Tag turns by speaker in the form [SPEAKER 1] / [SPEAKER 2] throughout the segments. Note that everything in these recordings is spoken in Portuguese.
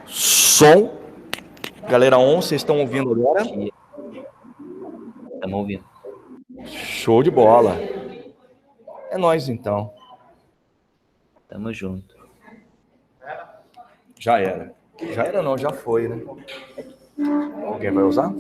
[SPEAKER 1] Som. Galera on, vocês estão ouvindo agora?
[SPEAKER 2] Estamos ouvindo.
[SPEAKER 1] Show de bola. É nóis, então.
[SPEAKER 2] Tamo junto.
[SPEAKER 1] Já era. Já era não, já foi, né? Alguém vai usar?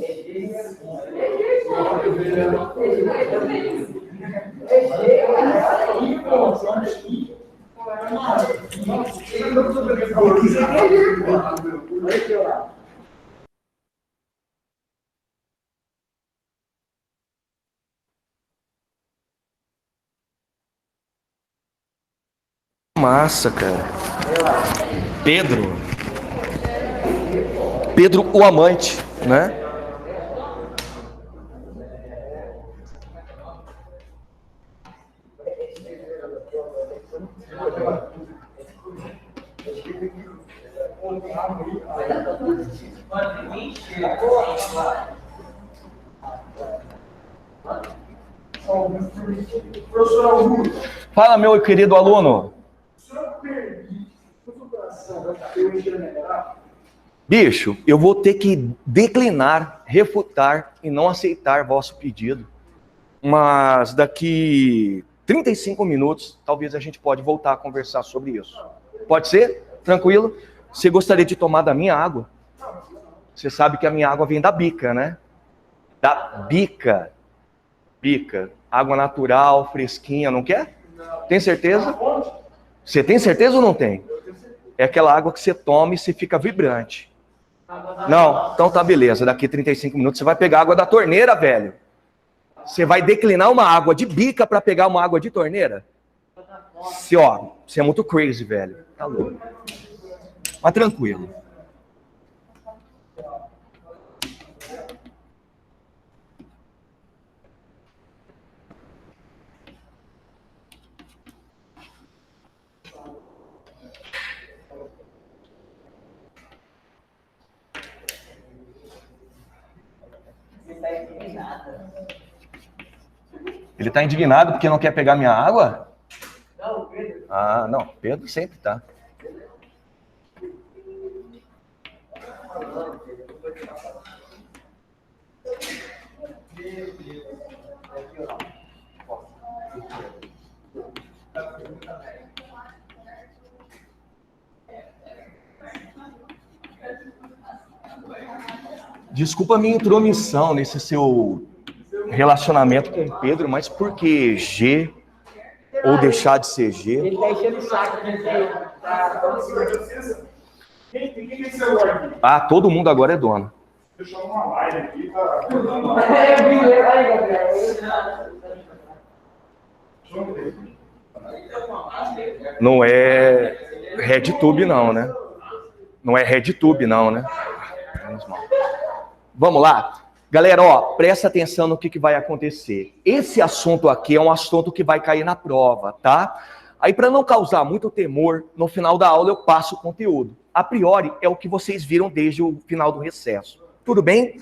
[SPEAKER 1] Massa, cara. Pedro o amante, né? Fala, meu querido aluno. Bicho, eu vou ter que declinar, refutar e não aceitar vosso pedido. Mas daqui 35 minutos, talvez a gente pode voltar a conversar sobre isso. Pode ser? Tranquilo? Você gostaria de tomar da minha água? Você sabe que a minha água vem da bica, né? Da bica. Bica. Água natural, fresquinha, não quer? Tem certeza? Você tem certeza ou não tem? É aquela água que você toma e você fica vibrante. Não? Então tá, beleza. Daqui 35 minutos você vai pegar água da torneira, velho. Você vai declinar uma água de bica para pegar uma água de torneira? Você é muito crazy, velho. Tá louco. Mas tranquilo. Ele tá indignado porque não quer pegar minha água? Não, Pedro. Ah, não. Pedro sempre tá. Desculpa a minha intromissão nesse seu relacionamento com o Pedro, mas por que G ou deixar de ser G?
[SPEAKER 3] Ele tá enchendo o saco. Quem tem celular aqui?
[SPEAKER 1] Ah, todo mundo agora é dono.
[SPEAKER 3] Deixa eu uma live aqui, tá?
[SPEAKER 1] Não é RedTube não, né? Não é RedTube não, né? Menos mal. Vamos lá? Galera, presta atenção no que vai acontecer. Esse assunto aqui é um assunto que vai cair na prova, tá? Aí, para não causar muito temor, no final da aula eu passo o conteúdo. A priori, é o que vocês viram desde o final do recesso. Tudo bem?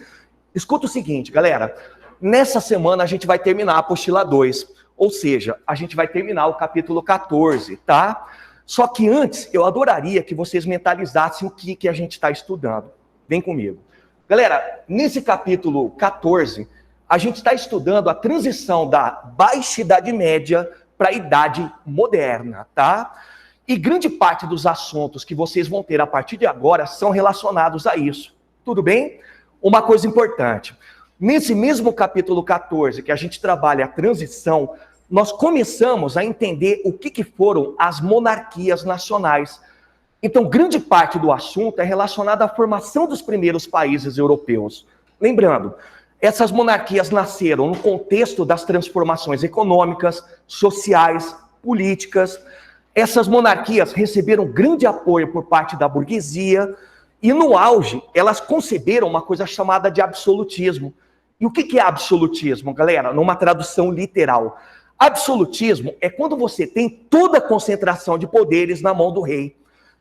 [SPEAKER 1] Escuta o seguinte, galera. Nessa semana a gente vai terminar a apostila 2. Ou seja, a gente vai terminar o capítulo 14, tá? Só que antes, eu adoraria que vocês mentalizassem o que a gente está estudando. Vem comigo. Galera, nesse capítulo 14, a gente está estudando a transição da Baixa Idade Média para a Idade Moderna, tá? E grande parte dos assuntos que vocês vão ter a partir de agora são relacionados a isso. Tudo bem? Uma coisa importante. Nesse mesmo capítulo 14, que a gente trabalha a transição, nós começamos a entender o que foram as monarquias nacionais. Então, grande parte do assunto é relacionada à formação dos primeiros países europeus. Lembrando, essas monarquias nasceram no contexto das transformações econômicas, sociais, políticas. Essas monarquias receberam grande apoio por parte da burguesia e, no auge, elas conceberam uma coisa chamada de absolutismo. E o que é absolutismo, galera? Numa tradução literal. Absolutismo é quando você tem toda a concentração de poderes na mão do rei.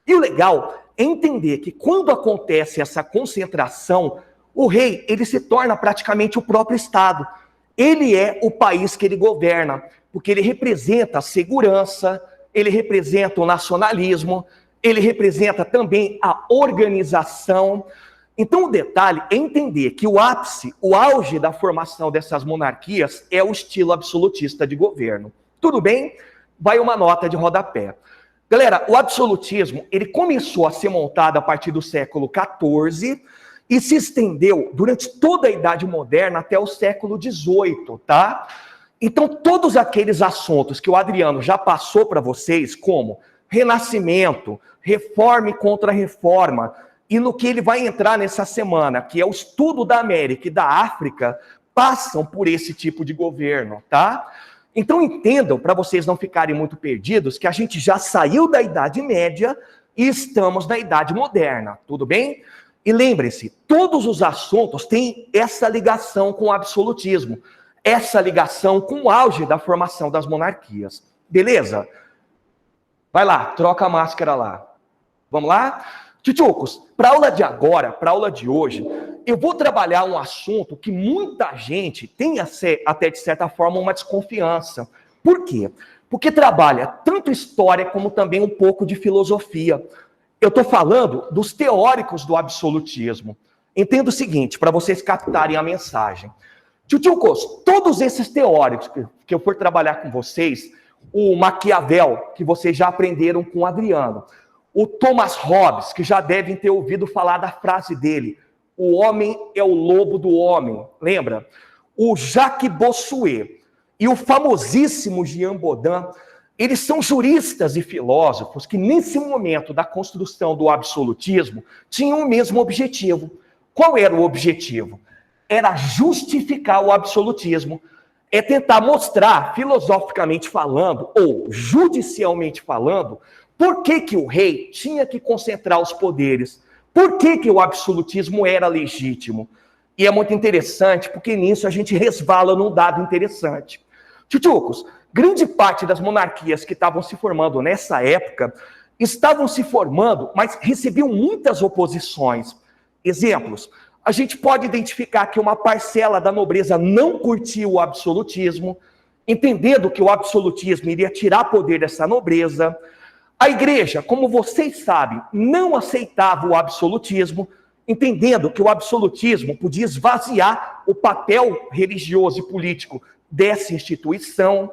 [SPEAKER 1] E o legal é entender que quando acontece essa concentração, o rei, ele se torna praticamente o próprio Estado. Ele é o país que ele governa, porque ele representa a segurança, ele representa o nacionalismo, ele representa também a organização. Então, o detalhe é entender que o ápice, o auge da formação dessas monarquias é o estilo absolutista de governo. Tudo bem? Vai uma nota de rodapé. Galera, o absolutismo, ele começou a ser montado a partir do século XIV e se estendeu durante toda a Idade Moderna até o século XVIII, tá? Então, todos aqueles assuntos que o Adriano já passou para vocês, como renascimento, reforma e contra-reforma, e no que ele vai entrar nessa semana, que é o estudo da América e da África, passam por esse tipo de governo, tá? Então entendam, para vocês não ficarem muito perdidos, que a gente já saiu da Idade Média e estamos na Idade Moderna, tudo bem? E lembre-se, todos os assuntos têm essa ligação com o absolutismo, essa ligação com o auge da formação das monarquias, beleza? Vai lá, troca a máscara lá. Vamos lá? Tchutchucos, para a aula de agora, para a aula de hoje, eu vou trabalhar um assunto que muita gente tem até, de certa forma, uma desconfiança. Por quê? Porque trabalha tanto história como também um pouco de filosofia. Eu estou falando dos teóricos do absolutismo. Entenda o seguinte, para vocês captarem a mensagem. Tchutchucos, todos esses teóricos que eu for trabalhar com vocês, o Maquiavel, que vocês já aprenderam com o Adriano, o Thomas Hobbes, que já devem ter ouvido falar da frase dele, o homem é o lobo do homem, lembra? O Jacques Bossuet e o famosíssimo Jean Bodin, eles são juristas e filósofos que nesse momento da construção do absolutismo tinham o mesmo objetivo. Qual era o objetivo? Era justificar o absolutismo, é tentar mostrar, filosoficamente falando, ou judicialmente falando, por que o rei tinha que concentrar os poderes? Por que o absolutismo era legítimo? E é muito interessante, porque nisso a gente resvala num dado interessante. Tchutchucos, grande parte das monarquias que estavam se formando nessa época, estavam se formando, mas recebiam muitas oposições. Exemplos, a gente pode identificar que uma parcela da nobreza não curtia o absolutismo, entendendo que o absolutismo iria tirar poder dessa nobreza. A igreja, como vocês sabem, não aceitava o absolutismo, entendendo que o absolutismo podia esvaziar o papel religioso e político dessa instituição.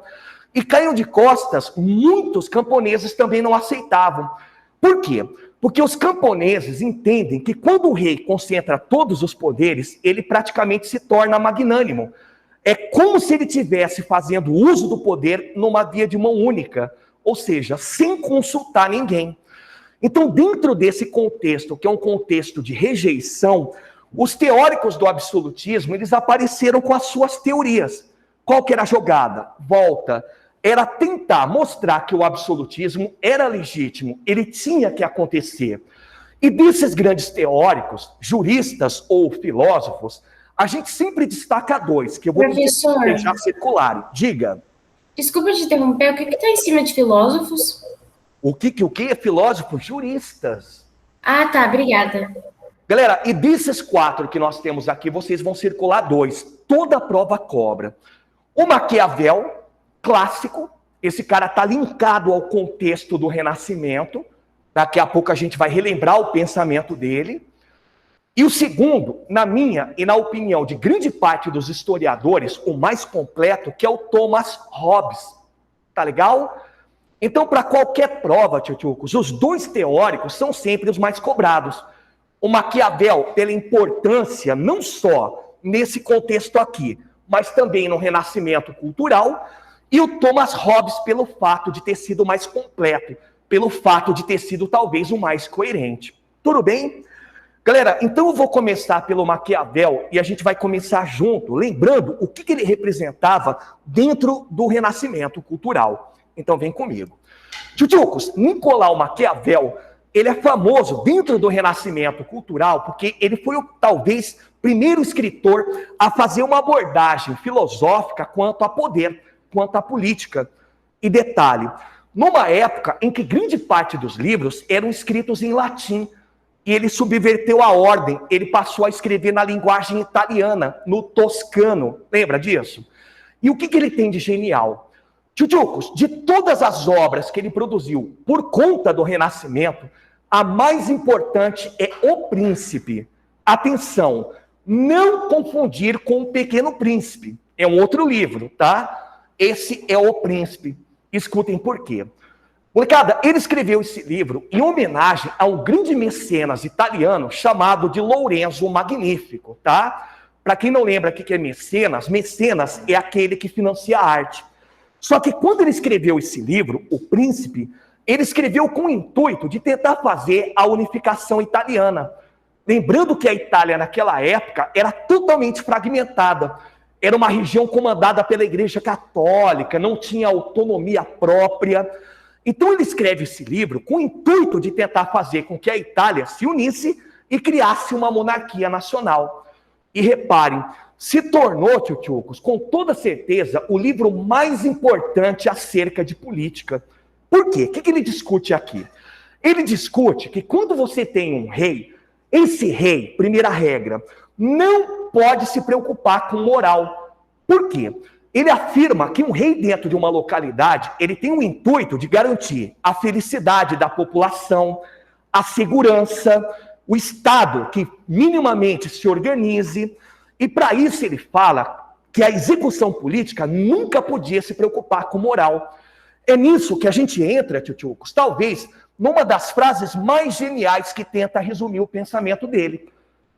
[SPEAKER 1] E caíram de costas, muitos camponeses também não aceitavam. Por quê? Porque os camponeses entendem que quando o rei concentra todos os poderes, ele praticamente se torna magnânimo. É como se ele estivesse fazendo uso do poder numa via de mão única, ou seja, sem consultar ninguém. Então, dentro desse contexto, que é um contexto de rejeição, os teóricos do absolutismo, eles apareceram com as suas teorias. Qual que era a jogada? Volta. Era tentar mostrar que o absolutismo era legítimo, ele tinha que acontecer. E desses grandes teóricos, juristas ou filósofos, a gente sempre destaca dois, que eu vou deixar circularem. Diga.
[SPEAKER 4] Desculpa te interromper, o que está em cima de filósofos?
[SPEAKER 1] O que é filósofo? Juristas.
[SPEAKER 4] Ah, tá, obrigada.
[SPEAKER 1] Galera, e desses 4 que nós temos aqui, vocês vão circular 2. Toda a prova cobra. O Maquiavel, clássico, esse cara está linkado ao contexto do Renascimento. Daqui a pouco a gente vai relembrar o pensamento dele. E o segundo, na minha e na opinião de grande parte dos historiadores, o mais completo, que é o Thomas Hobbes. Tá legal? Então, para qualquer prova, tchutchucos, os 2 teóricos são sempre os mais cobrados. O Maquiavel, pela importância, não só nesse contexto aqui, mas também no renascimento cultural, e o Thomas Hobbes pelo fato de ter sido mais completo, pelo fato de ter sido talvez o mais coerente. Tudo bem? Galera, então eu vou começar pelo Maquiavel e a gente vai começar junto, lembrando o que ele representava dentro do renascimento cultural. Então vem comigo. Tchutchucos, Nicolau Maquiavel, ele é famoso dentro do renascimento cultural porque ele foi o, talvez, primeiro escritor a fazer uma abordagem filosófica quanto a poder, quanto à política. E detalhe, numa época em que grande parte dos livros eram escritos em latim, e ele subverteu a ordem, ele passou a escrever na linguagem italiana, no toscano, lembra disso? E o que ele tem de genial? Tchutchucos, de todas as obras que ele produziu por conta do Renascimento, a mais importante é O Príncipe. Atenção, não confundir com O Pequeno Príncipe. É um outro livro, tá? Esse é O Príncipe. Escutem por quê. Molecada, ele escreveu esse livro em homenagem a um grande mecenas italiano chamado de Lorenzo Magnífico, tá? Para quem não lembra o que é mecenas, mecenas é aquele que financia a arte. Só que quando ele escreveu esse livro, O Príncipe, ele escreveu com o intuito de tentar fazer a unificação italiana. Lembrando que a Itália, naquela época, era totalmente fragmentada. Era uma região comandada pela Igreja Católica, não tinha autonomia própria. Então ele escreve esse livro com o intuito de tentar fazer com que a Itália se unisse e criasse uma monarquia nacional. E reparem, se tornou, tchutchucos, com toda certeza, o livro mais importante acerca de política. Por quê? O que ele discute aqui? Ele discute que quando você tem um rei, esse rei, primeira regra, não pode se preocupar com moral. Por quê? Ele afirma que um rei dentro de uma localidade, ele tem o intuito de garantir a felicidade da população, a segurança, o Estado que minimamente se organize, e para isso ele fala que a execução política nunca podia se preocupar com moral. É nisso que a gente entra, tchutchucos, talvez numa das frases mais geniais que tenta resumir o pensamento dele.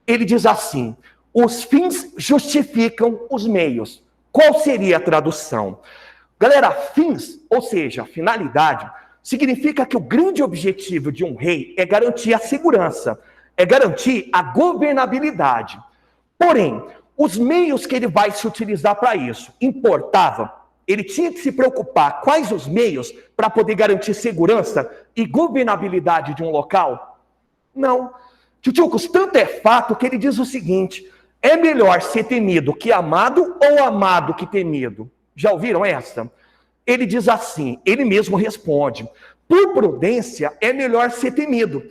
[SPEAKER 1] Ele diz assim: os fins justificam os meios. Qual seria a tradução? Galera, fins, ou seja, finalidade, significa que o grande objetivo de um rei é garantir a segurança, é garantir a governabilidade. Porém, os meios que ele vai se utilizar para isso, importava, ele tinha que se preocupar quais os meios para poder garantir segurança e governabilidade de um local? Não. Tchutchucos, tanto é fato que ele diz o seguinte: é melhor ser temido que amado ou amado que temido? Já ouviram essa? Ele diz assim, ele mesmo responde: por prudência é melhor ser temido.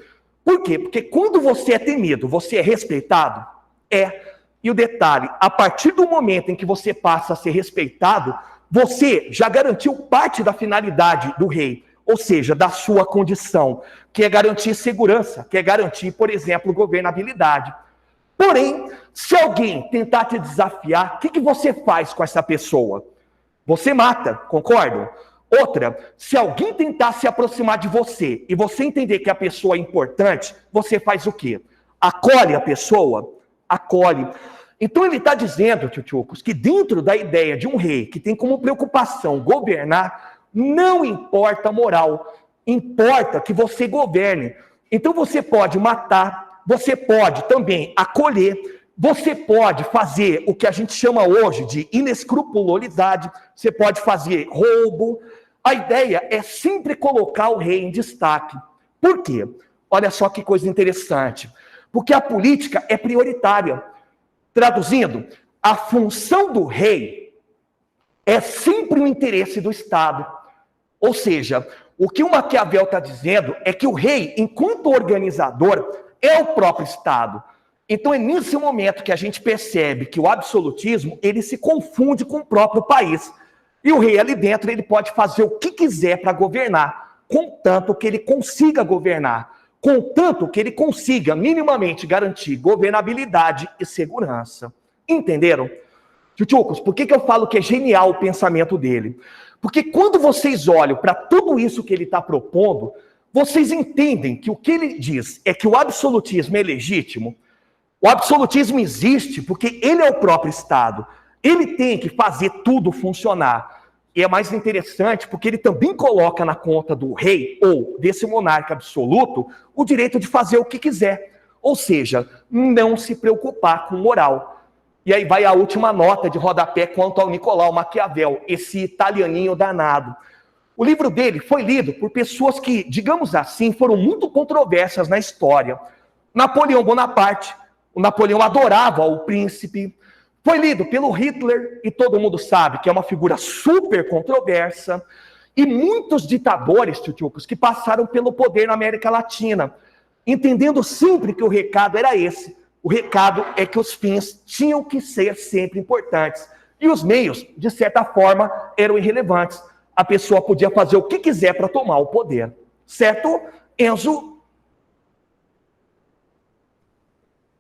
[SPEAKER 1] Por quê? Porque quando você é temido, você é respeitado? É. E o detalhe, a partir do momento em que você passa a ser respeitado, você já garantiu parte da finalidade do rei, ou seja, da sua condição, que é garantir segurança, que é garantir, por exemplo, governabilidade. Porém, se alguém tentar te desafiar, o que você faz com essa pessoa? Você mata, concordam? Outra, se alguém tentar se aproximar de você e você entender que a pessoa é importante, você faz o quê? Acolhe a pessoa? Acolhe. Então ele está dizendo, tchutchucos, que dentro da ideia de um rei que tem como preocupação governar, não importa a moral, importa que você governe. Então você pode matar, você pode também acolher, você pode fazer o que a gente chama hoje de inescrupulosidade, você pode fazer roubo. A ideia é sempre colocar o rei em destaque. Por quê? Olha só que coisa interessante. Porque a política é prioritária. Traduzindo, a função do rei é sempre o interesse do Estado. Ou seja, o que o Maquiavel está dizendo é que o rei, enquanto organizador, é o próprio Estado. Então é nesse momento que a gente percebe que o absolutismo, ele se confunde com o próprio país. E o rei ali dentro, ele pode fazer o que quiser para governar, contanto que ele consiga governar, contanto que ele consiga minimamente garantir governabilidade e segurança. Entenderam? Tchutchucos, por que eu falo que é genial o pensamento dele? Porque quando vocês olham para tudo isso que ele está propondo, vocês entendem que o que ele diz é que o absolutismo é legítimo. O absolutismo existe porque ele é o próprio Estado. Ele tem que fazer tudo funcionar. E é mais interessante porque ele também coloca na conta do rei ou desse monarca absoluto o direito de fazer o que quiser. Ou seja, não se preocupar com moral. E aí vai a última nota de rodapé quanto ao Nicolau Maquiavel, esse italianinho danado. O livro dele foi lido por pessoas que, digamos assim, foram muito controversas na história. Napoleão Bonaparte, o Napoleão adorava o príncipe. Foi lido pelo Hitler, e todo mundo sabe que é uma figura super controversa. E muitos ditadores, tchutchucos, que passaram pelo poder na América Latina, entendendo sempre que o recado era esse. O recado é que os fins tinham que ser sempre importantes. E os meios, de certa forma, eram irrelevantes. a pessoa podia fazer o que quiser para tomar o poder. Certo, Enzo?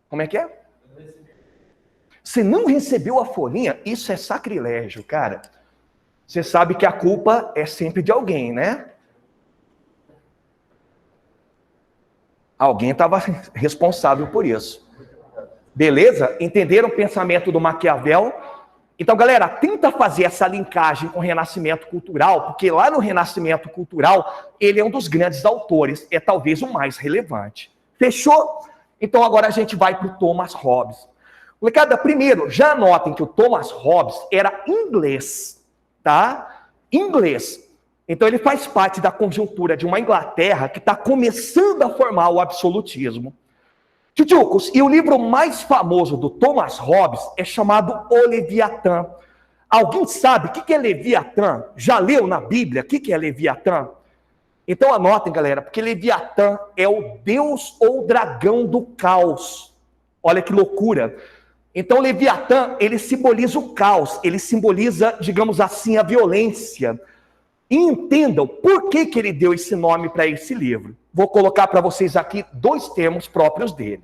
[SPEAKER 1] Como é que é? Você não recebeu a folhinha? Isso é sacrilégio, cara. Você sabe que a culpa é sempre de alguém, né? Alguém estava responsável por isso. Beleza? Entenderam o pensamento do Maquiavel? Então, galera, tenta fazer essa linkagem com o Renascimento Cultural, porque lá no Renascimento Cultural, ele é um dos grandes autores, é talvez o mais relevante. Fechou? Então, agora a gente vai para o Thomas Hobbes. Molecada, primeiro, já anotem que o Thomas Hobbes era inglês, tá? Inglês. Então, ele faz parte da conjuntura de uma Inglaterra que está começando a formar o absolutismo. Tchutchucos, e o livro mais famoso do Thomas Hobbes é chamado O Leviatã. Alguém sabe o que é Leviatã? Já leu na Bíblia o que é Leviatã? Então anotem, galera, porque Leviatã é o deus ou dragão do caos. Olha que loucura. Então Leviatã, ele simboliza o caos, ele simboliza, digamos assim, a violência. E entendam por que ele deu esse nome para esse livro. Vou colocar para vocês aqui 2 termos próprios dele.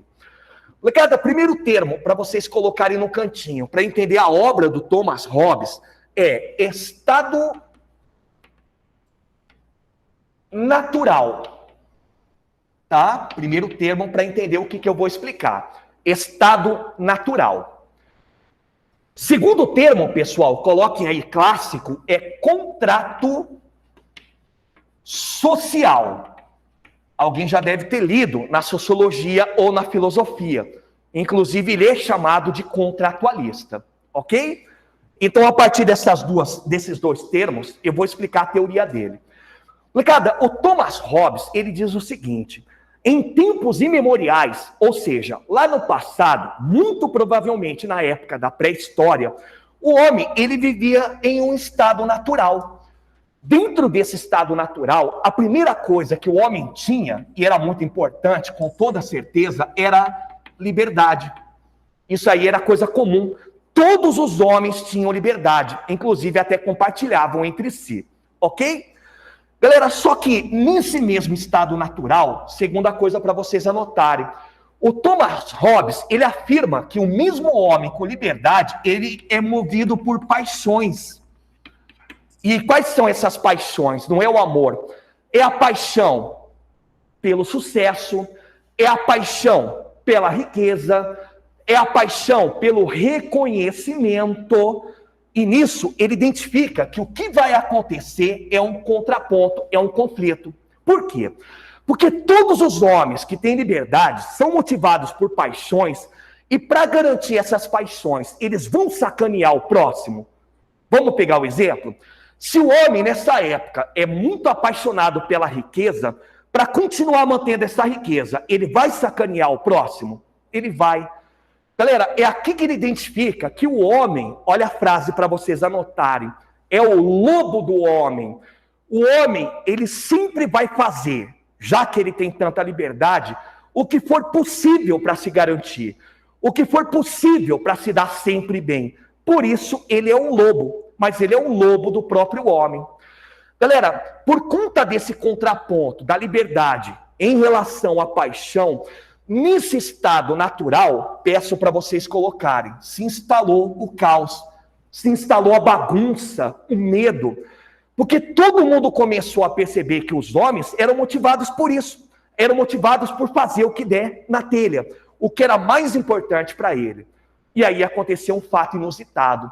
[SPEAKER 1] Cada primeiro termo, para vocês colocarem no cantinho, para entender a obra do Thomas Hobbes, é estado natural. Tá? Primeiro termo para entender o que eu vou explicar. Estado natural. Segundo termo, pessoal, coloquem aí clássico, é contrato social. Alguém já deve ter lido na sociologia ou na filosofia. Inclusive, ele é chamado de contratualista. Ok? Então, a partir desses 2 termos, eu vou explicar a teoria dele. Molecada, o Thomas Hobbes, ele diz o seguinte: em tempos imemoriais, ou seja, lá no passado, muito provavelmente na época da pré-história, o homem, ele vivia em um estado natural. Dentro desse estado natural, a primeira coisa que o homem tinha, e era muito importante, com toda certeza, era liberdade. Isso aí era coisa comum. Todos os homens tinham liberdade, inclusive até compartilhavam entre si. Ok? Galera, só que nesse mesmo estado natural, segunda coisa para vocês anotarem, o Thomas Hobbes, ele afirma que o mesmo homem com liberdade, ele é movido por paixões. E quais são essas paixões? Não é o amor. É a paixão pelo sucesso, é a paixão pela riqueza, é a paixão pelo reconhecimento. E nisso ele identifica que o que vai acontecer é um contraponto, é um conflito. Por quê? Porque todos os homens que têm liberdade são motivados por paixões e para garantir essas paixões, eles vão sacanear o próximo. Vamos pegar o exemplo? Se o homem, nessa época, é muito apaixonado pela riqueza, para continuar mantendo essa riqueza, ele vai sacanear o próximo? Ele vai. Galera, é aqui que ele identifica que o homem, olha a frase para vocês anotarem, é o lobo do homem. O homem, ele sempre vai fazer, já que ele tem tanta liberdade, o que for possível para se garantir, o que for possível para se dar sempre bem. Por isso, ele é um lobo. Mas ele é um lobo do próprio homem. Galera, por conta desse contraponto da liberdade em relação à paixão, nesse estado natural, peço para vocês colocarem, se instalou o caos, se instalou a bagunça, o medo, porque todo mundo começou a perceber que os homens eram motivados por isso, eram motivados por fazer o que der na telha, o que era mais importante para ele. E aí aconteceu um fato inusitado.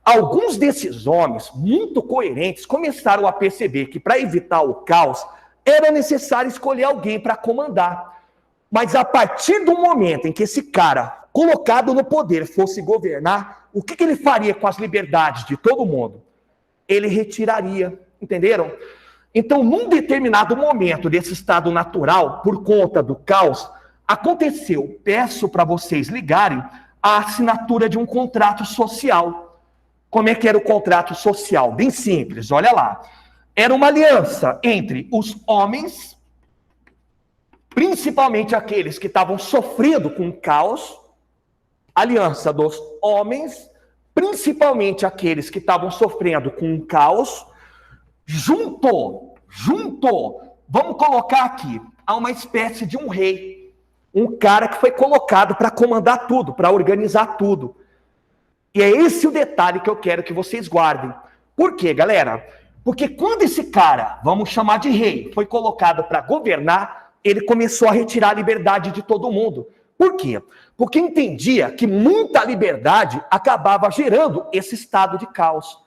[SPEAKER 1] Alguns desses homens, muito coerentes, começaram a perceber que para evitar o caos, era necessário escolher alguém para comandar. Mas a partir do momento em que esse cara, colocado no poder, fosse governar, o que ele faria com as liberdades de todo mundo? Ele retiraria, entenderam? Então, num determinado momento desse estado natural, por conta do caos, aconteceu, peço para vocês ligarem, a assinatura de um contrato social. Como é que era o contrato social? Bem simples, olha lá. Era uma aliança entre os homens, principalmente aqueles que estavam sofrendo com o caos, aliança dos homens, principalmente aqueles que estavam sofrendo com o caos, junto, vamos colocar aqui, a uma espécie de um rei, um cara que foi colocado para comandar tudo, para organizar tudo. E é esse o detalhe que eu quero que vocês guardem. Por quê, galera? Porque quando esse cara, vamos chamar de rei, foi colocado para governar, ele começou a retirar a liberdade de todo mundo. Por quê? Porque entendia que muita liberdade acabava gerando esse estado de caos.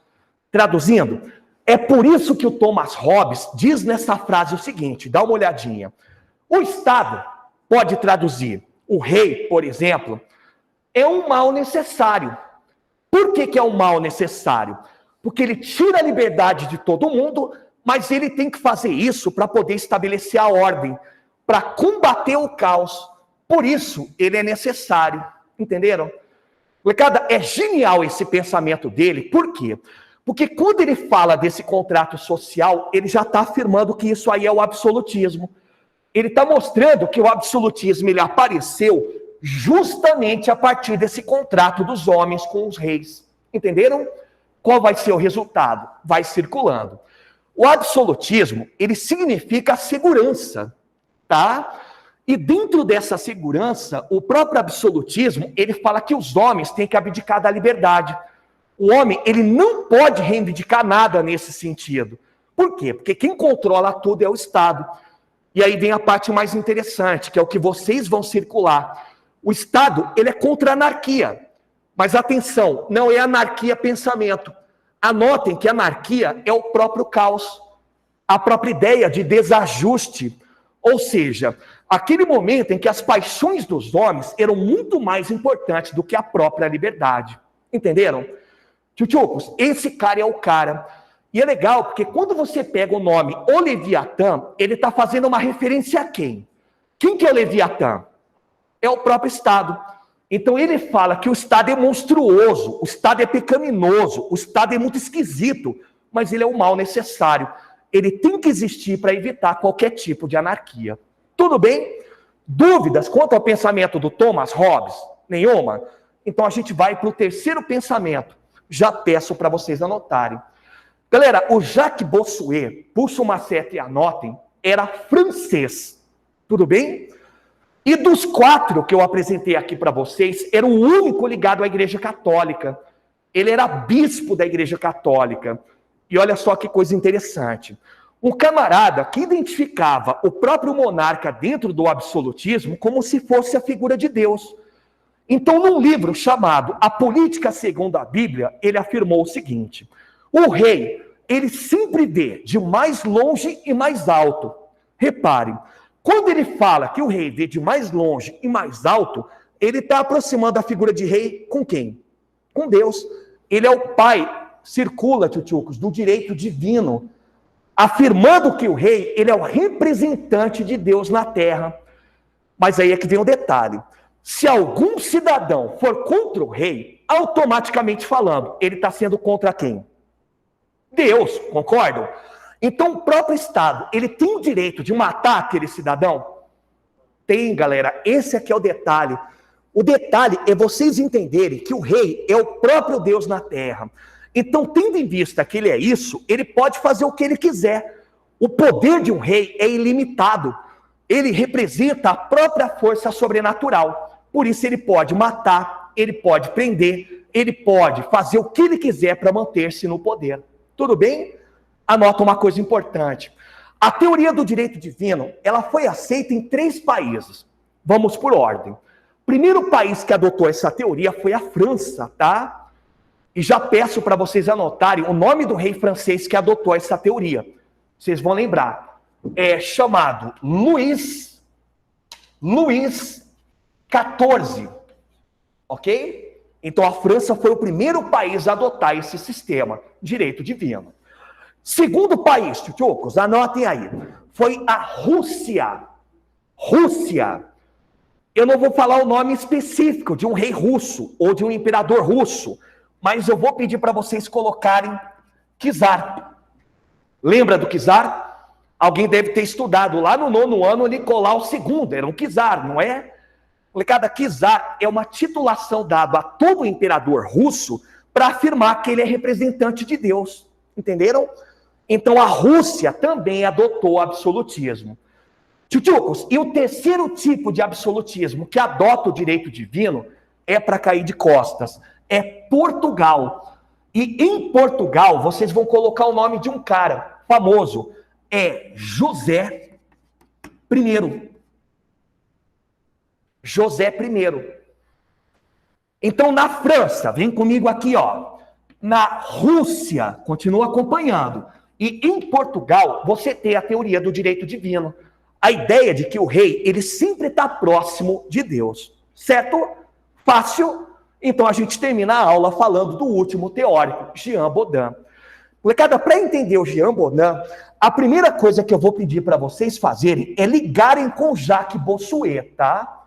[SPEAKER 1] Traduzindo, é por isso que o Thomas Hobbes diz nessa frase o seguinte, dá uma olhadinha. O Estado, pode traduzir, o rei, por exemplo, é um mal necessário. Por que é um mal necessário? Porque ele tira a liberdade de todo mundo, mas ele tem que fazer isso para poder estabelecer a ordem, para combater o caos. Por isso, ele é necessário. Entenderam? Molecada, é genial esse pensamento dele. Por quê? Porque quando ele fala desse contrato social, ele já está afirmando que isso aí é o absolutismo. Ele está mostrando que o absolutismo ele apareceu justamente a partir desse contrato dos homens com os reis. Entenderam? Qual vai ser o resultado? Vai circulando. O absolutismo, ele significa a segurança, tá? E dentro dessa segurança, o próprio absolutismo, ele fala que os homens têm que abdicar da liberdade. O homem, ele não pode reivindicar nada nesse sentido. Por quê? Porque quem controla tudo é o Estado. E aí vem a parte mais interessante, que é o que vocês vão circular. O Estado, ele é contra a anarquia. Mas atenção, não é anarquia pensamento. Anotem que anarquia é o próprio caos. A própria ideia de desajuste. Ou seja, aquele momento em que as paixões dos homens eram muito mais importantes do que a própria liberdade. Entenderam? Tchutchucos, esse cara é o cara. E é legal, porque quando você pega o nome O Leviatã, ele está fazendo uma referência a quem? Quem que é o Leviatã? É o próprio Estado. Então ele fala que o Estado é monstruoso, o Estado é pecaminoso, o Estado é muito esquisito, mas ele é o mal necessário. Ele tem que existir para evitar qualquer tipo de anarquia. Tudo bem? Dúvidas quanto ao pensamento do Thomas Hobbes? Nenhuma? Então a gente vai para o terceiro pensamento. Já peço para vocês anotarem. Galera, o Jacques Bossuet, puxa uma seta e anotem, era francês. Tudo bem? E dos 4 que eu apresentei aqui para vocês, era o único ligado à Igreja Católica. Ele era bispo da Igreja Católica. E olha só que coisa interessante. Um camarada que identificava o próprio monarca dentro do absolutismo como se fosse a figura de Deus. Então, num livro chamado A Política Segundo a Bíblia, ele afirmou o seguinte: o rei, ele sempre vê de mais longe e mais alto. Reparem, quando ele fala que o rei vê de mais longe e mais alto, ele está aproximando a figura de rei com quem? Com Deus. Ele é o pai, circula, tchutchucos, do direito divino, afirmando que o rei, ele é o representante de Deus na terra. Mas aí é que vem o detalhe. Se algum cidadão for contra o rei, automaticamente falando, ele está sendo contra quem? Deus, concordam? Então o próprio Estado, ele tem o direito de matar aquele cidadão? Tem, galera. Esse aqui é o detalhe. O detalhe é vocês entenderem que o rei é o próprio Deus na terra. Então, tendo em vista que ele é isso, ele pode fazer o que ele quiser. O poder de um rei é ilimitado. Ele representa a própria força sobrenatural. Por isso ele pode matar, ele pode prender, ele pode fazer o que ele quiser para manter-se no poder. Tudo bem? Anota uma coisa importante. A teoria do direito divino, ela foi aceita em 3 países. Vamos por ordem. O primeiro país que adotou essa teoria foi a França, tá? E já peço para vocês anotarem o nome do rei francês que adotou essa teoria. Vocês vão lembrar. É chamado Luís XIV. Ok? Então a França foi o primeiro país a adotar esse sistema, direito divino. Segundo país, tchutchucos, anotem aí, foi a Rússia. Rússia. Eu não vou falar o nome específico de um rei russo ou de um imperador russo, mas eu vou pedir para vocês colocarem czar. Lembra do czar? Alguém deve ter estudado lá no 9º ano Nicolau II, era um czar, não é? Cada czar é uma titulação dada a todo imperador russo para afirmar que ele é representante de Deus. Entenderam? Então a Rússia também adotou o absolutismo. Tchutchucos, e o terceiro tipo de absolutismo que adota o direito divino é para cair de costas, é Portugal. E em Portugal, vocês vão colocar o nome de um cara famoso, é José I. José I. Então na França, vem comigo aqui, ó, na Rússia, continua acompanhando, e em Portugal, você tem a teoria do direito divino. A ideia de que o rei, ele sempre está próximo de Deus. Certo? Fácil? Então a gente termina a aula falando do último teórico, Jean Bodin. Molecada, para entender o Jean Bodin, a primeira coisa que eu vou pedir para vocês fazerem é ligarem com Jacques Bossuet, tá?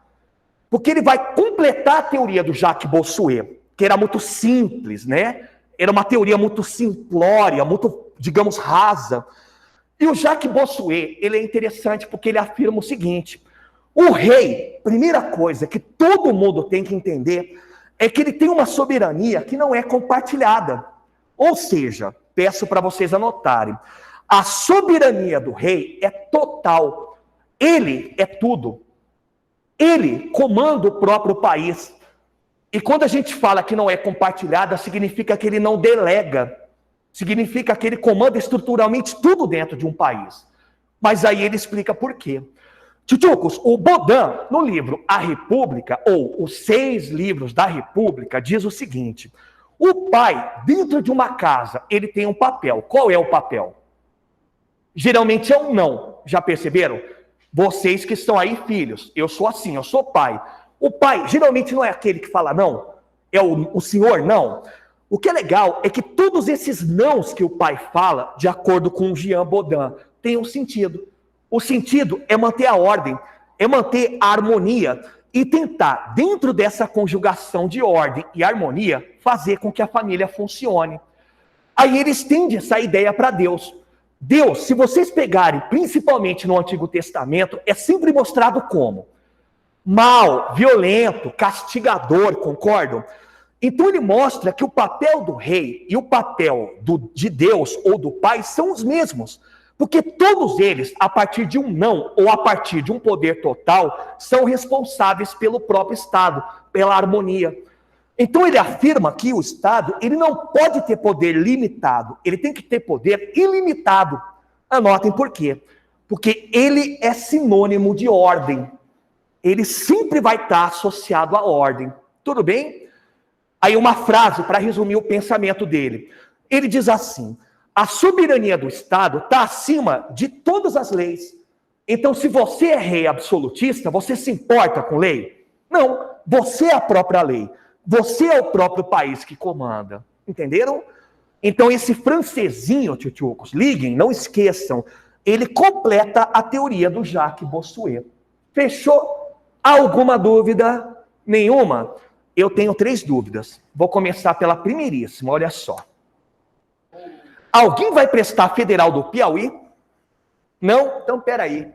[SPEAKER 1] Porque ele vai completar a teoria do Jacques Bossuet, que era muito simples, né? Era uma teoria muito simplória, muito, digamos, rasa. E o Jacques Bossuet, ele é interessante porque ele afirma o seguinte: o rei, primeira coisa que todo mundo tem que entender, é que ele tem uma soberania que não é compartilhada. Ou seja, peço para vocês anotarem, a soberania do rei é total. Ele é tudo. Ele comanda o próprio país. E quando a gente fala que não é compartilhada, significa que ele não delega. Significa que ele comanda estruturalmente tudo dentro de um país. Mas aí ele explica por quê. Tchutchucos, o Bodin, no livro A República, ou os 6 livros da República, diz o seguinte: o pai, dentro de uma casa, ele tem um papel. Qual é o papel? Geralmente é um não. Já perceberam? Vocês que estão aí, filhos, eu sou assim, eu sou pai. O pai, geralmente, não é aquele que fala não. É o senhor não. O que é legal é que todos esses nãos que o pai fala, de acordo com o Jean Bodin, têm um sentido. O sentido é manter a ordem, é manter a harmonia e tentar, dentro dessa conjugação de ordem e harmonia, fazer com que a família funcione. Aí ele estende essa ideia para Deus. Deus, se vocês pegarem, principalmente no Antigo Testamento, é sempre mostrado como mal, violento, castigador, concordam? Então ele mostra que o papel do rei e o papel de Deus ou do pai são os mesmos. Porque todos eles, a partir de um não ou a partir de um poder total, são responsáveis pelo próprio Estado, pela harmonia. Então ele afirma que o Estado, ele não pode ter poder limitado, ele tem que ter poder ilimitado. Anotem por quê. Porque ele é sinônimo de ordem. Ele sempre vai estar associado à ordem. Tudo bem? Aí uma frase para resumir o pensamento dele. Ele diz assim: a soberania do Estado está acima de todas as leis. Então, se você é rei absolutista, você se importa com lei? Não, você é a própria lei. Você é o próprio país que comanda. Entenderam? Então, esse francesinho, tchutchucos, liguem, não esqueçam, ele completa a teoria do Jacques Bossuet. Fechou? Alguma dúvida? Nenhuma? Eu tenho 3 dúvidas. Vou começar pela primeiríssima, olha só. Alguém vai prestar Federal do Piauí? Não? Então, peraí.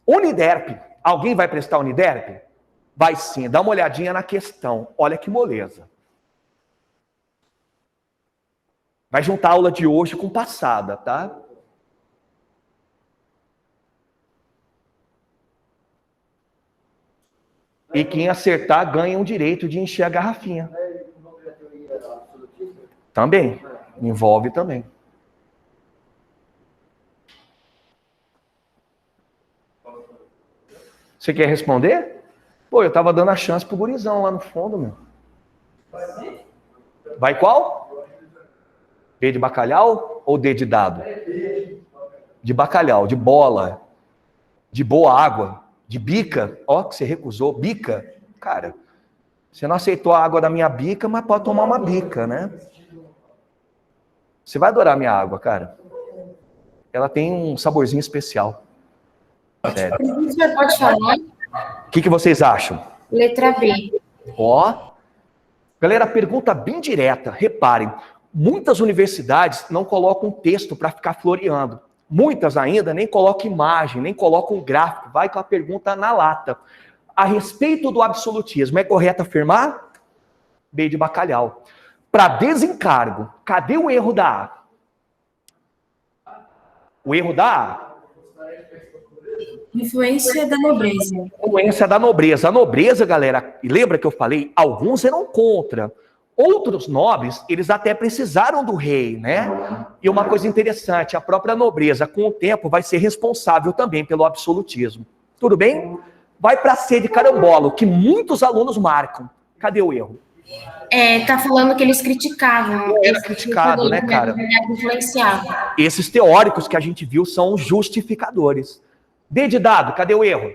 [SPEAKER 1] Uniderp. Alguém vai prestar Uniderp? Vai sim. Dá uma olhadinha na questão. Olha que moleza. Vai juntar a aula de hoje com passada, tá? E quem acertar ganha um direito de encher a garrafinha. Também. Envolve também. Você quer responder? Pô, eu tava dando a chance pro gurizão lá no fundo, meu. Vai qual? B de bacalhau ou D de dado? De bacalhau, de bola, de boa água, de bica. Ó, que você recusou, bica. Cara, você não aceitou a água da minha bica, mas pode tomar uma bica, né? Você vai adorar minha água, cara. Ela tem um saborzinho especial. Sério.
[SPEAKER 4] O senhor pode falar?
[SPEAKER 1] O que vocês acham?
[SPEAKER 4] Letra B.
[SPEAKER 1] Ó. Galera, pergunta bem direta. Reparem, muitas universidades não colocam texto para ficar floreando. Muitas ainda nem colocam imagem, nem colocam gráfico. Vai com a pergunta na lata. A respeito do absolutismo, é correto afirmar? B de bacalhau. Para desencargo, cadê o erro da A? O erro da
[SPEAKER 4] Influência da nobreza.
[SPEAKER 1] influência da nobreza. A nobreza, galera, e lembra que eu falei? Alguns eram contra. Outros nobres, eles até precisaram do rei, né? E uma coisa interessante, a própria nobreza, com o tempo, vai ser responsável também pelo absolutismo. Tudo bem? Vai para C de carambola, o que muitos alunos marcam. Cadê o erro?
[SPEAKER 4] Tá falando que eles criticavam.
[SPEAKER 1] Era criticado, né, cara?
[SPEAKER 4] Na verdade, influenciava.
[SPEAKER 1] Esses teóricos que a gente viu são justificadores. D de dado, cadê o erro?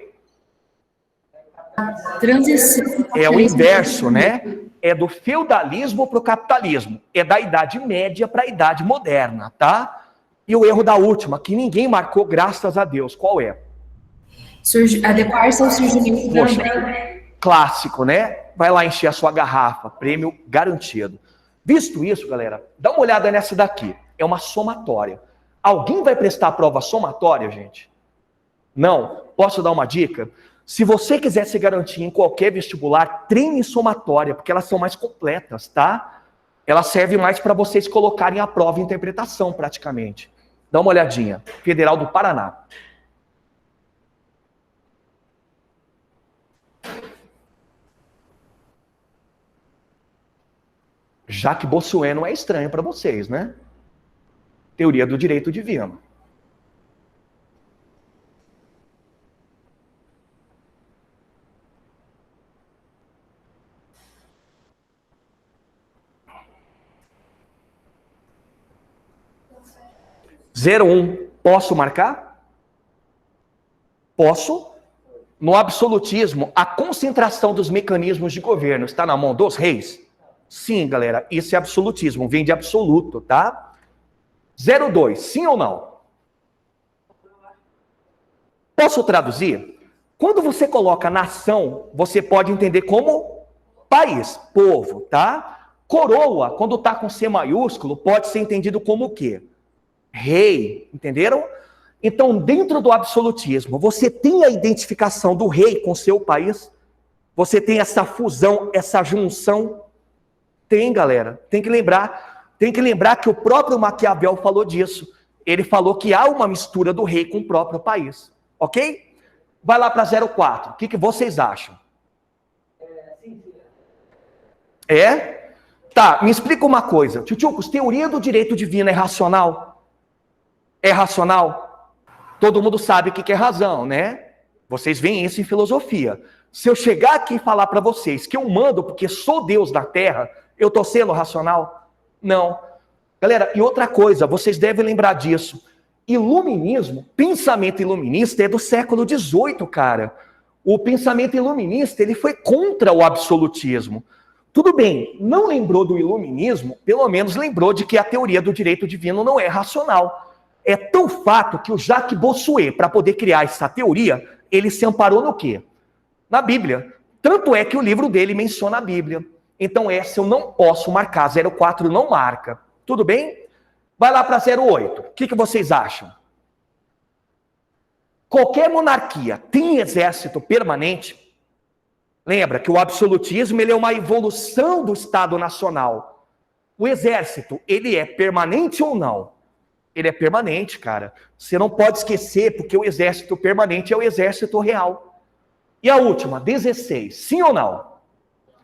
[SPEAKER 4] Transição.
[SPEAKER 1] É o inverso, né? É do feudalismo para o capitalismo. É da Idade Média para a Idade Moderna, tá? E o erro da última, que ninguém marcou, graças a Deus, qual é?
[SPEAKER 4] Adequar-se ao surgimento da
[SPEAKER 1] Poxa,
[SPEAKER 4] nobreza.
[SPEAKER 1] clássico, né? Vai lá encher a sua garrafa, prêmio garantido. Visto isso, galera, dá uma olhada nessa daqui. É uma somatória. Alguém vai prestar a prova somatória, gente? Não? Posso dar uma dica? Se você quiser se garantir em qualquer vestibular, treine somatória, porque elas são mais completas, tá? Ela serve mais para vocês colocarem a prova em interpretação, praticamente. Dá uma olhadinha. Federal do Paraná. Jacques Bossuet não é estranho para vocês, né? Teoria do direito divino. Zero, posso marcar? Posso. No absolutismo, a concentração dos mecanismos de governo está na mão dos reis? Sim, galera, isso é absolutismo, vem de absoluto, tá? 02, sim ou não? Posso traduzir? Quando você coloca nação, você pode entender como país, povo, tá? Coroa, quando tá com C maiúsculo, pode ser entendido como o quê? Rei, entenderam? Então, dentro do absolutismo, você tem a identificação do rei com seu país? Você tem essa fusão, essa junção? Tem, galera. Tem que lembrar que o próprio Maquiavel falou disso. Ele falou que há uma mistura do rei com o próprio país. Ok? Vai lá para 04. O que vocês acham? É? Tá, me explica uma coisa. Tchutchucos, teoria do direito divino é racional? É racional? Todo mundo sabe o que é razão, né? Vocês veem isso em filosofia. Se eu chegar aqui e falar para vocês que eu mando porque sou Deus da Terra, eu estou sendo racional? Não. Galera, e outra coisa, vocês devem lembrar disso. Iluminismo, pensamento iluminista é do século XVIII, cara. O pensamento iluminista, ele foi contra o absolutismo. Tudo bem, não lembrou do iluminismo, pelo menos lembrou de que a teoria do direito divino não é racional. É tão fato que o Jacques Bossuet, para poder criar essa teoria, ele se amparou no quê? Na Bíblia. Tanto é que o livro dele menciona a Bíblia. Então essa eu não posso marcar, 04 não marca. Tudo bem? Vai lá para 08. O que vocês acham? Qualquer monarquia tem exército permanente? Lembra que o absolutismo ele é uma evolução do Estado Nacional. O exército, ele é permanente ou não? Ele é permanente, cara. Você não pode esquecer, porque o exército permanente é o exército real. E a última, 16. Sim ou não?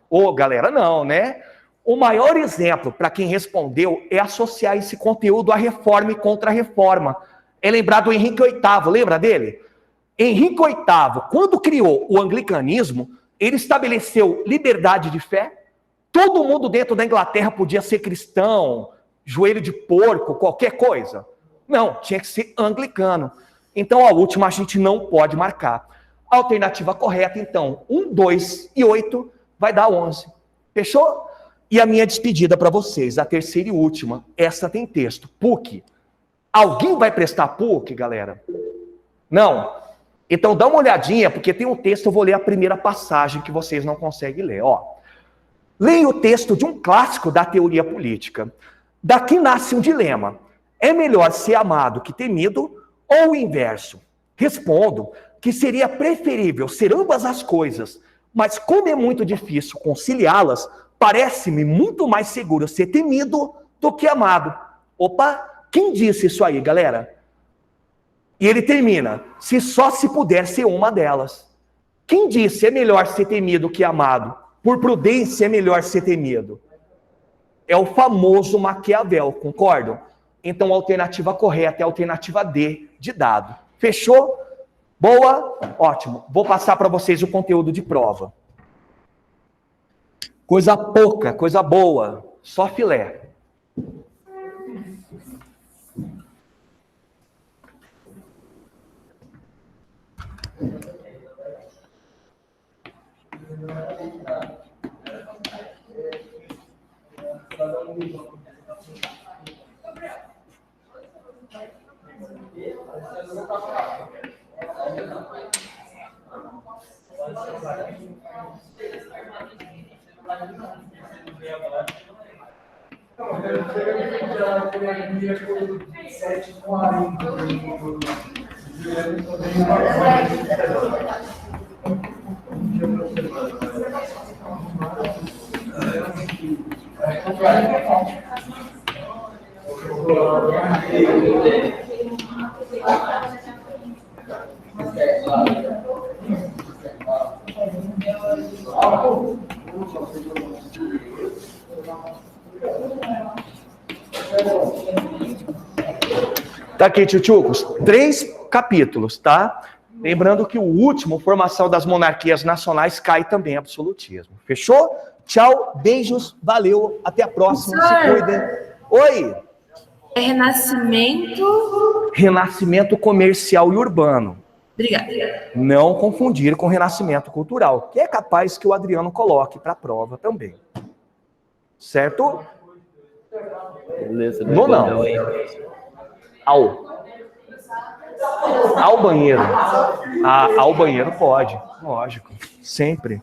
[SPEAKER 1] Ô, galera, não, né? O maior exemplo para quem respondeu é associar esse conteúdo à reforma e contra-reforma. É lembrar do Henrique VIII, lembra dele? Henrique VIII, quando criou o anglicanismo, ele estabeleceu liberdade de fé. Todo mundo dentro da Inglaterra podia ser cristão, joelho de porco, qualquer coisa. Não, tinha que ser anglicano. Então, a última a gente não pode marcar. A alternativa correta, então, 1, 2 e 8 vai dar 11. Fechou? E a minha despedida para vocês, a terceira e última. Essa tem texto. PUC. Alguém vai prestar PUC, galera? Não? Então, dá uma olhadinha, porque tem um texto, eu vou ler a primeira passagem que vocês não conseguem ler. Ó. Leia o texto de um clássico da teoria política. Daqui nasce um dilema. É melhor ser amado que temido ou o inverso? Respondo que seria preferível ser ambas as coisas, mas como é muito difícil conciliá-las, parece-me muito mais seguro ser temido do que amado. Opa, quem disse isso aí, galera? E ele termina: se só se puder ser uma delas. Quem disse é melhor ser temido que amado? Por prudência é melhor ser temido. É o famoso Maquiavel, concordam? Então a alternativa correta é a alternativa D, de dado. Fechou? Boa? Ótimo. Vou passar para vocês o conteúdo de prova. Coisa pouca, coisa boa, só filé. Tá aqui, tchutchucos, 3 capítulos, tá? Lembrando que o último, Formação das Monarquias Nacionais, cai também absolutismo. Fechou? Tchau, beijos, valeu, até a próxima, se cuidem. Oi!
[SPEAKER 4] É renascimento.
[SPEAKER 1] Renascimento comercial e urbano.
[SPEAKER 4] Obrigada.
[SPEAKER 1] Não confundir com renascimento cultural, que é capaz que o Adriano coloque para a prova também. Certo?
[SPEAKER 2] Beleza,
[SPEAKER 1] No não. Ao banheiro. Ao banheiro pode, lógico, sempre.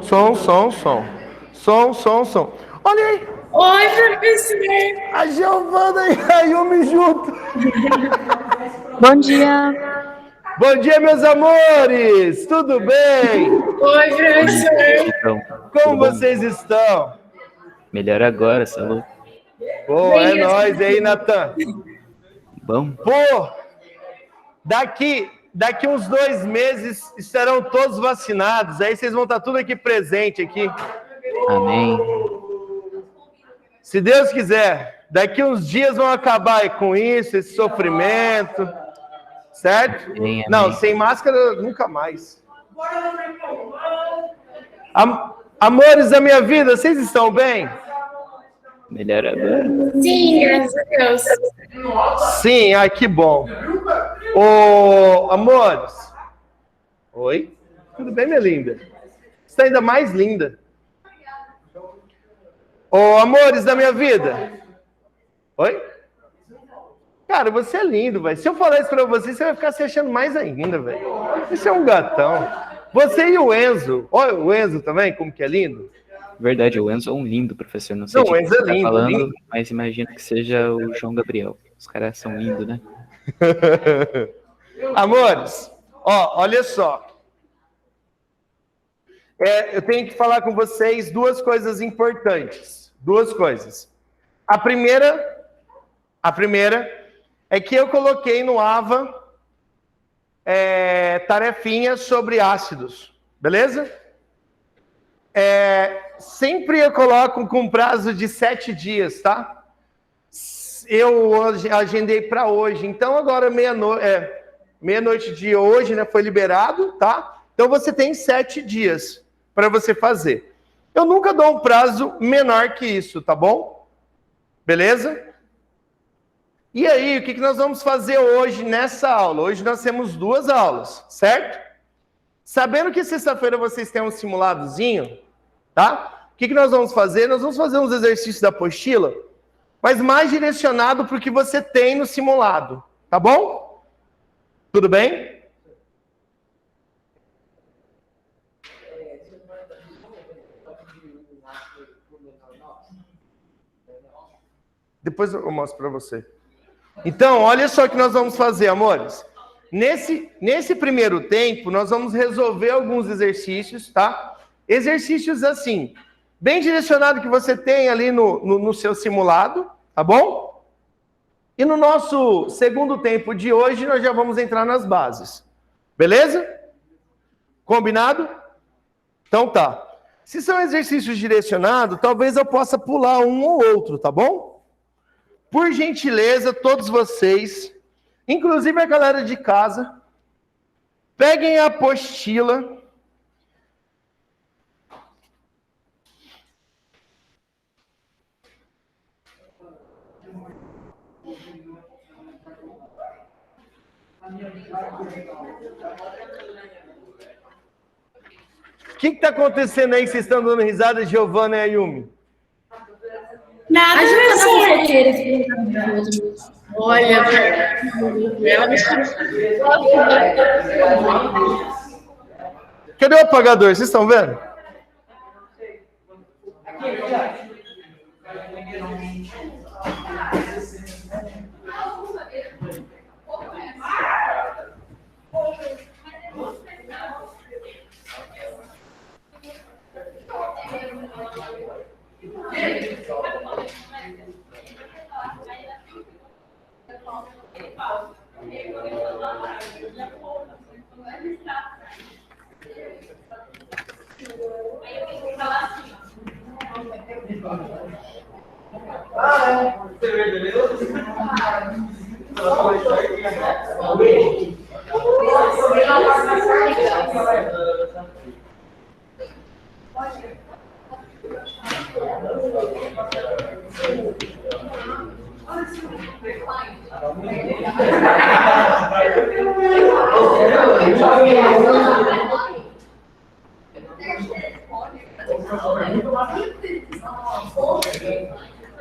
[SPEAKER 1] Som. Olha aí,
[SPEAKER 4] Oi, professor.
[SPEAKER 1] a Giovana e a Yumi junto.
[SPEAKER 5] Bom dia.
[SPEAKER 1] Bom dia, meus amores. Tudo bem?
[SPEAKER 4] Oi, professor.
[SPEAKER 2] Então,
[SPEAKER 1] Como vocês estão?
[SPEAKER 2] melhor agora, você é louco.
[SPEAKER 1] Pô, é nóis aí, Natan.
[SPEAKER 2] Bom,
[SPEAKER 1] Pô, daqui uns 2 meses estarão todos vacinados. Aí vocês vão estar tudo aqui presente aqui.
[SPEAKER 2] amém.
[SPEAKER 1] Se Deus quiser, daqui uns dias vão acabar aí com isso, esse sofrimento. Certo?
[SPEAKER 2] Amém, amém.
[SPEAKER 1] Não, sem máscara nunca mais. Amores da minha vida, vocês estão bem?
[SPEAKER 2] Melhor agora.
[SPEAKER 4] Sim, graças a Deus.
[SPEAKER 1] Sim, ai que bom. Ô, amores. Oi? Tudo bem, minha linda? Você está ainda mais linda. Ô, amores da minha vida. Oi? Cara, você é lindo, velho. Se eu falar isso pra você, você vai ficar se achando mais ainda, velho. Você é um gatão. Você e o Enzo. Olha o Enzo também, como que é lindo.
[SPEAKER 2] Verdade, o Enzo é um lindo professor. Não sei
[SPEAKER 1] Não,
[SPEAKER 2] de
[SPEAKER 1] o
[SPEAKER 2] quem
[SPEAKER 1] Enzo é
[SPEAKER 2] você tá
[SPEAKER 1] lindo,
[SPEAKER 2] falando,
[SPEAKER 1] lindo.
[SPEAKER 2] mas imagino que seja o João Gabriel. Os caras são lindos, né?
[SPEAKER 1] Amores, ó, olha só. Eu tenho que falar com vocês 2 coisas importantes. 2 coisas. A primeira é que eu coloquei no AVA tarefinha sobre ácidos, beleza? Sempre eu coloco com prazo de 7 dias, tá? Eu agendei para hoje, então agora meia-noite de hoje, né, foi liberado, tá? Então você tem 7 dias para você fazer. Eu nunca dou um prazo menor que isso, tá bom? Beleza? E aí, o que nós vamos fazer hoje nessa aula? Hoje nós temos 2 aulas, certo? Sabendo que sexta-feira vocês têm um simuladozinho, tá? O que nós vamos fazer? Nós vamos fazer uns exercícios da apostila, mas mais direcionado para o que você tem no simulado, tá bom? Tudo bem? Depois eu mostro para você. Então, olha só o que nós vamos fazer, amores. Nesse primeiro tempo, nós vamos resolver alguns exercícios, tá? Exercícios assim, bem direcionado que você tem ali no seu simulado, tá bom? E no nosso segundo tempo de hoje, nós já vamos entrar nas bases. Beleza? Combinado? Então tá. Se são exercícios direcionados, talvez eu possa pular um ou outro, tá bom? Por gentileza, todos vocês, inclusive a galera de casa, peguem a apostila. O que está acontecendo aí que vocês estão dando risada, Giovana e Ayumi?
[SPEAKER 4] Nada, professor. Olha, ela me
[SPEAKER 1] Cadê o apagador? Vocês estão vendo?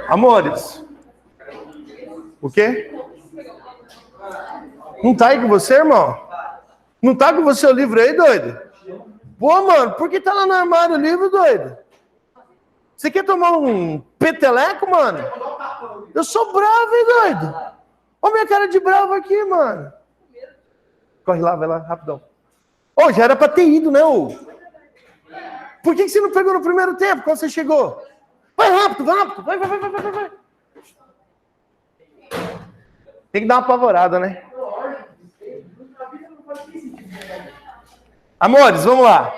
[SPEAKER 1] Amores, o quê? Não tá aí com você, irmão? Não tá com você o livro aí, doido? Pô, mano, por que tá lá no armário o livro, doido? Você quer tomar um peteleco, mano? Eu sou bravo, hein, doido? Olha minha cara de bravo aqui, mano. Corre lá, vai lá, rapidão. Ô, já era pra ter ido, né, ô? Por que você não pegou no primeiro tempo, quando você chegou? Vai rápido, vai. Tem que dar uma apavorada, né? Amores, vamos lá.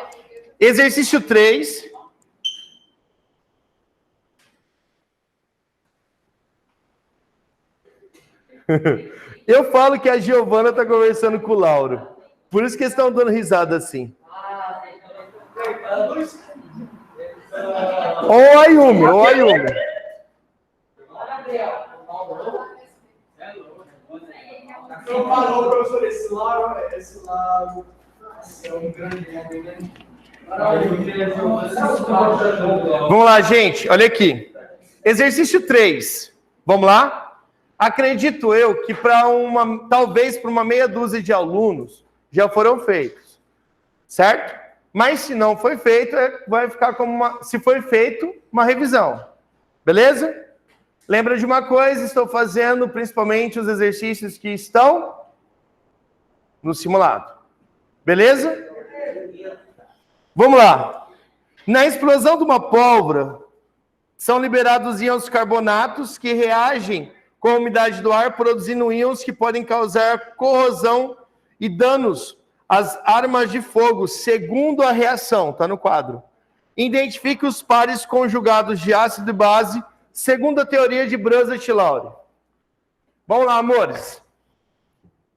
[SPEAKER 1] Exercício 3. Eu falo que a Giovana tá conversando com o Lauro. Por isso que eles estão dando risada assim. Ô, Ayumi, ô, Ayumi.
[SPEAKER 3] Então falou, professor, esse lado é um grande momento.
[SPEAKER 1] Vamos lá, gente. Olha aqui. Exercício 3. Vamos lá? Acredito eu que talvez para uma meia dúzia de alunos já foram feitos. Certo? Mas se não foi feito, vai ficar como se foi feito, uma revisão. Beleza? Lembra de uma coisa, estou fazendo principalmente os exercícios que estão no simulado. Beleza? Vamos lá. Na explosão de uma pólvora, são liberados íons carbonatos que reagem com a umidade do ar, produzindo íons que podem causar corrosão e danos às armas de fogo, segundo a reação. Está no quadro. Identifique os pares conjugados de ácido e base, segundo a teoria de Brunzett-Lowry. Vamos lá, amores.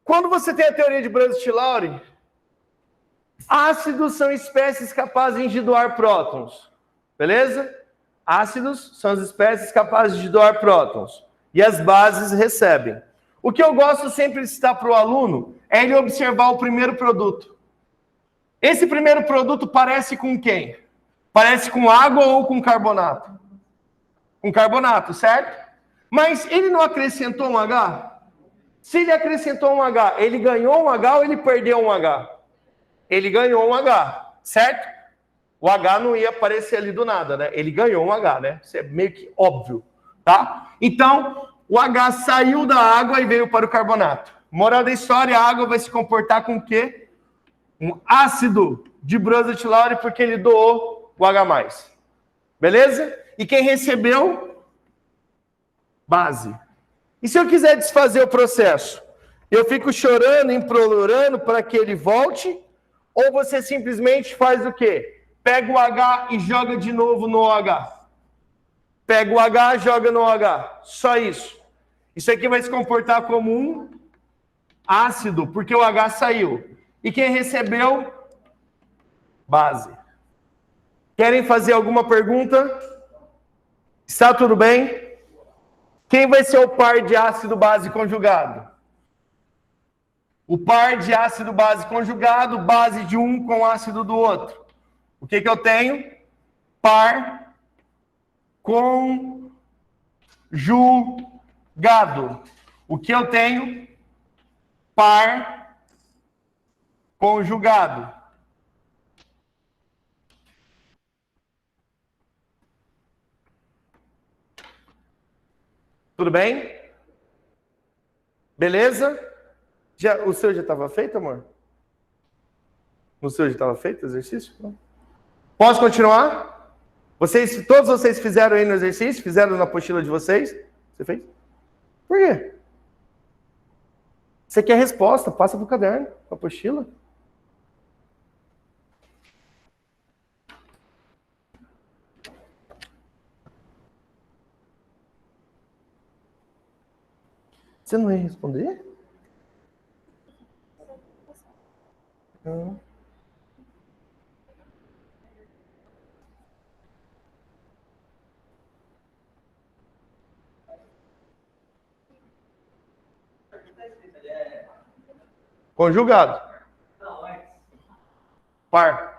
[SPEAKER 1] Quando você tem a teoria de Brunzett-Lowry, ácidos são espécies capazes de doar prótons. Beleza? Ácidos são as espécies capazes de doar prótons. E as bases recebem. O que eu gosto sempre de citar para o aluno é ele observar o primeiro produto. Esse primeiro produto parece com quem? Parece com água ou com carbonato? Com carbonato, certo? Mas ele não acrescentou um H? Se ele acrescentou um H, ele ganhou um H ou ele perdeu um H? Ele ganhou um H, certo? O H não ia aparecer ali do nada, né? Ele ganhou um H, né? Isso é meio que óbvio, tá? Então, o H saiu da água e veio para o carbonato. Moral da história, a água vai se comportar com o quê? Um ácido de Brunzett-Lowry, porque ele doou o H+. Beleza? E quem recebeu? Base. E se eu quiser desfazer o processo? Eu fico chorando, implorando para que ele volte? Ou você simplesmente faz o quê? Pega o H e joga de novo no OH. Pega o H e joga no OH. Só isso. Isso aqui vai se comportar como um ácido, porque o H saiu. E quem recebeu? Base. Querem fazer alguma pergunta? Está tudo bem? Quem vai ser o par de ácido-base conjugado? O par de ácido-base conjugado, base de um com ácido do outro. O que eu tenho? Par conjugado. O que eu tenho? Par conjugado. Tudo bem? Beleza? O seu já estava feito, amor? O seu já estava feito o exercício? Não. Posso continuar? Todos vocês fizeram aí no exercício? Fizeram na apostila de vocês? Você fez? Por quê? Você quer resposta? Passa para o caderno, para a apostila. Você não ia responder? Não. Conjugado. Par.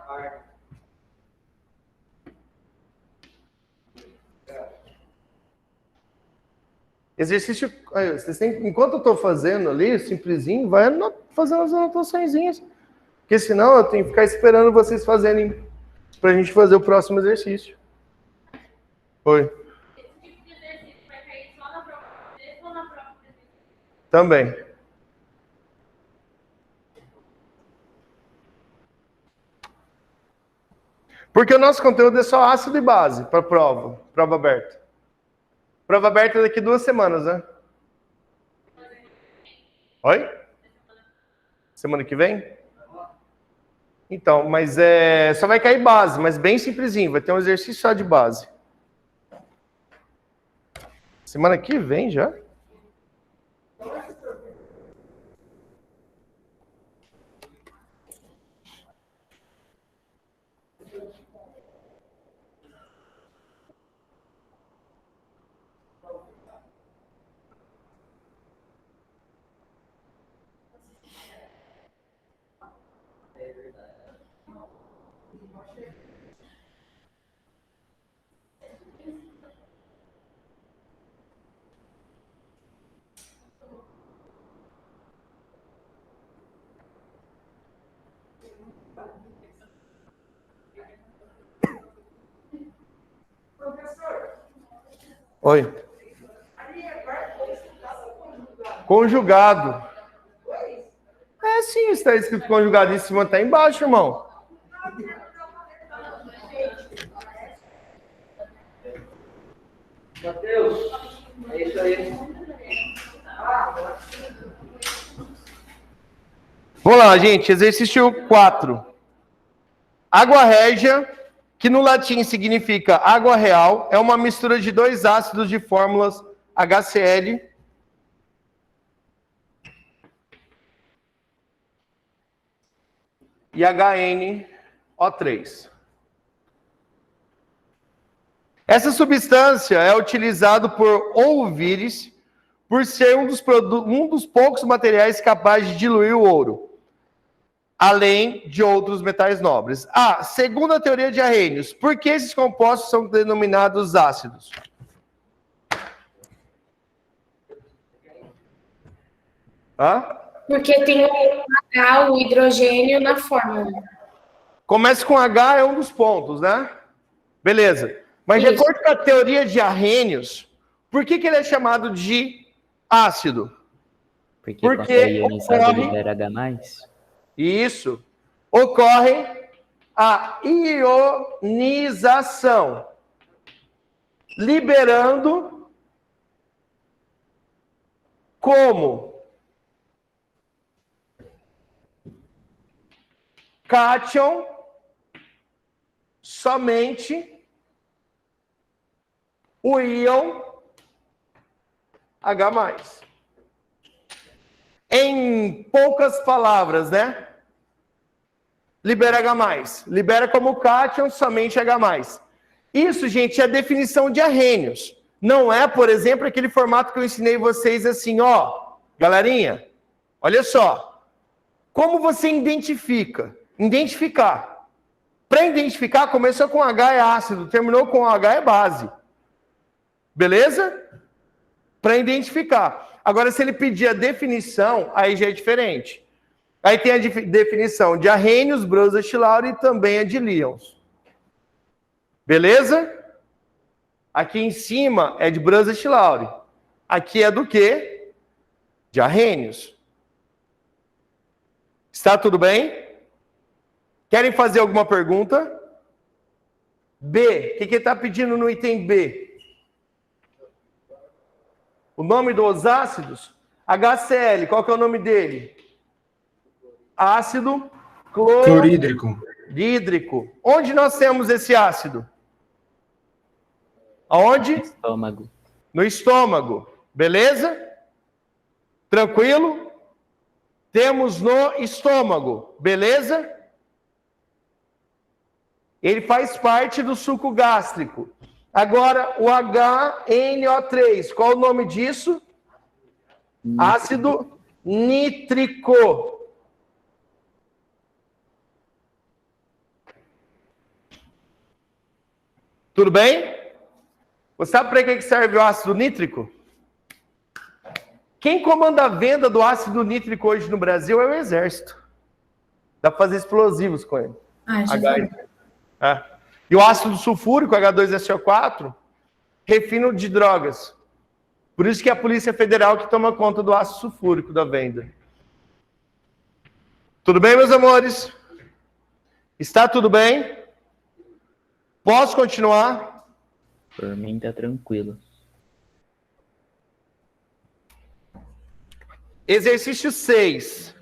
[SPEAKER 1] Exercício. Vocês têm, enquanto eu estou fazendo ali, simplesinho, vai fazendo as anotaçõezinhas.
[SPEAKER 6] Porque senão eu tenho que ficar esperando vocês fazerem pra gente fazer o próximo exercício. Oi. Também. Porque o nosso conteúdo é só ácido e base para prova aberta. Prova aberta daqui 2 semanas, né? Oi? Semana que vem? Então, mas só vai cair base, mas bem simplesinho, vai ter um exercício só de base. Semana que vem já? Oi. Conjugado. É sim, está escrito conjugado em cima, está embaixo, irmão.
[SPEAKER 3] Mateus, é isso aí.
[SPEAKER 6] Vamos lá, gente. Exercício 4. Água régia, que no latim significa água real, é uma mistura de 2 ácidos de fórmulas HCl e HNO3. Essa substância é utilizada por ouvires por ser um dos poucos materiais capazes de diluir o ouro, além de outros metais nobres. Segundo a teoria de Arrhenius, por que esses compostos são denominados ácidos?
[SPEAKER 4] Porque tem o H, o hidrogênio na fórmula.
[SPEAKER 6] Começa com H, é um dos pontos, né? Beleza. Mas de
[SPEAKER 4] Isso.
[SPEAKER 6] acordo com a teoria de Arrhenius, por que ele é chamado de ácido?
[SPEAKER 2] Porque
[SPEAKER 6] Porque
[SPEAKER 2] quando é ionizado
[SPEAKER 6] ocorre-
[SPEAKER 2] libera H+.
[SPEAKER 6] Isso. Ocorre a ionização, liberando como cátion somente o íon H+. Em poucas palavras, né? Libera H+. Libera como cátion somente H+. Isso, gente, é a definição de Arrhenius. Não é, por exemplo, aquele formato que eu ensinei vocês assim, ó. Galerinha, olha só. Como você identifica? Identificar. Para identificar, começou com H é ácido, terminou com H é base. Beleza? Para identificar. Agora, se ele pedir a definição, aí já é diferente. Aí tem a definição de Arrhenius, Brose-Stilauri e também a de Lyons. Beleza? Aqui em cima é de Brose-Stilauri. Aqui é do quê? De Arrhenius. Está tudo bem? Querem fazer alguma pergunta? B. O que ele está pedindo no item B? O nome dos ácidos? HCl. Qual que é o nome dele? Ácido
[SPEAKER 7] Clorídrico.
[SPEAKER 6] clorídrico. Onde nós temos esse ácido? Aonde?
[SPEAKER 2] Estômago.
[SPEAKER 6] No estômago. Beleza? Tranquilo? Temos no estômago. Beleza? Ele faz parte do suco gástrico. Agora, o HNO3. Qual o nome disso? Ácido nítrico. Tudo bem? Você sabe para que serve o ácido nítrico? Quem comanda a venda do ácido nítrico hoje no Brasil é o Exército. Dá para fazer explosivos com ele.
[SPEAKER 4] Ah, já
[SPEAKER 6] H-
[SPEAKER 4] falei.
[SPEAKER 6] É. E o ácido sulfúrico, H2SO4, refino de drogas. Por isso que é a Polícia Federal que toma conta do ácido sulfúrico da venda. Tudo bem, meus amores? Está tudo bem? Posso continuar?
[SPEAKER 2] Por mim tá tranquilo.
[SPEAKER 6] Exercício 6.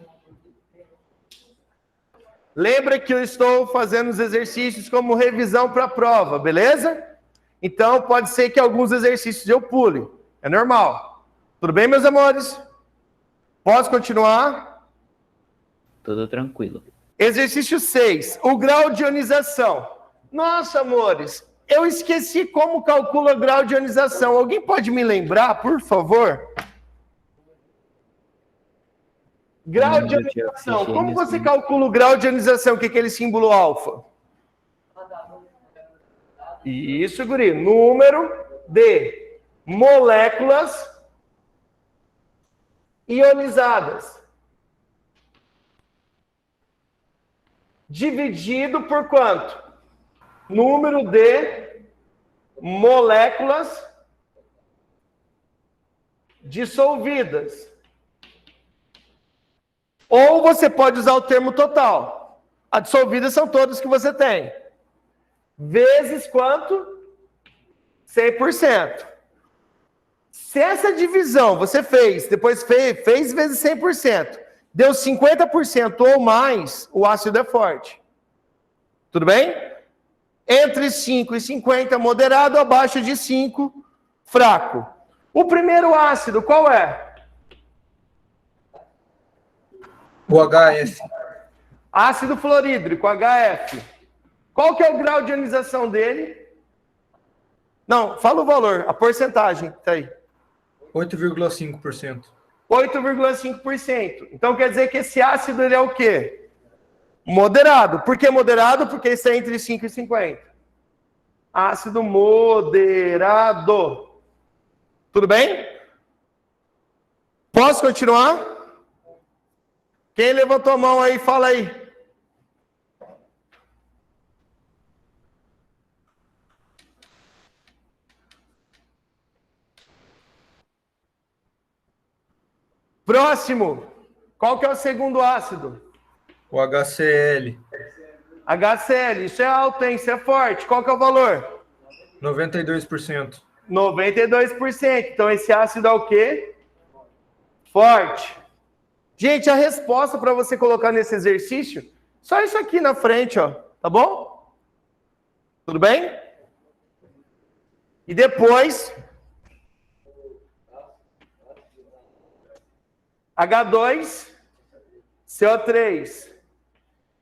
[SPEAKER 6] Lembra que eu estou fazendo os exercícios como revisão para a prova, beleza? Então, pode ser que alguns exercícios eu pule. É normal. Tudo bem, meus amores? Posso continuar?
[SPEAKER 2] Tudo tranquilo.
[SPEAKER 6] Exercício 6. O grau de ionização. Nossa, amores, eu esqueci como calcula o grau de ionização. Alguém pode me lembrar, por favor? Grau de
[SPEAKER 2] Número de
[SPEAKER 6] ionização.
[SPEAKER 2] oxigênios,
[SPEAKER 6] Como você
[SPEAKER 2] né?
[SPEAKER 6] calcula o grau de ionização? O que é aquele símbolo alfa? Isso, guri. Número de moléculas ionizadas. Dividido por quanto? Número de moléculas dissolvidas. Ou você pode usar o termo total. A dissolvida são todas que você tem. Vezes quanto? 100%. Se essa divisão você fez, depois fez vezes 100%, deu 50% ou mais, o ácido é forte. Tudo bem? Entre 5 e 50, moderado, abaixo de 5, fraco. O primeiro ácido, qual é?
[SPEAKER 7] O HF.
[SPEAKER 6] Ácido fluorídrico, HF. Qual que é o grau de ionização dele? Não, fala o valor, a porcentagem que tá aí.
[SPEAKER 7] 8,5%.
[SPEAKER 6] 8,5%. Então quer dizer que esse ácido ele é o quê? Moderado. Por que moderado? Porque isso é entre 5 e 50. Ácido moderado. Tudo bem? Posso continuar? Quem levantou a mão aí, fala aí. Próximo. Qual que é o segundo ácido?
[SPEAKER 7] O HCl.
[SPEAKER 6] HCl. Isso é alto, hein? Isso é forte. Qual que é o valor?
[SPEAKER 7] 92%.
[SPEAKER 6] 92%. Então esse ácido é o quê? Forte. Gente, a resposta para você colocar nesse exercício, só isso aqui na frente, ó. Tá bom? Tudo bem? E depois H2CO3.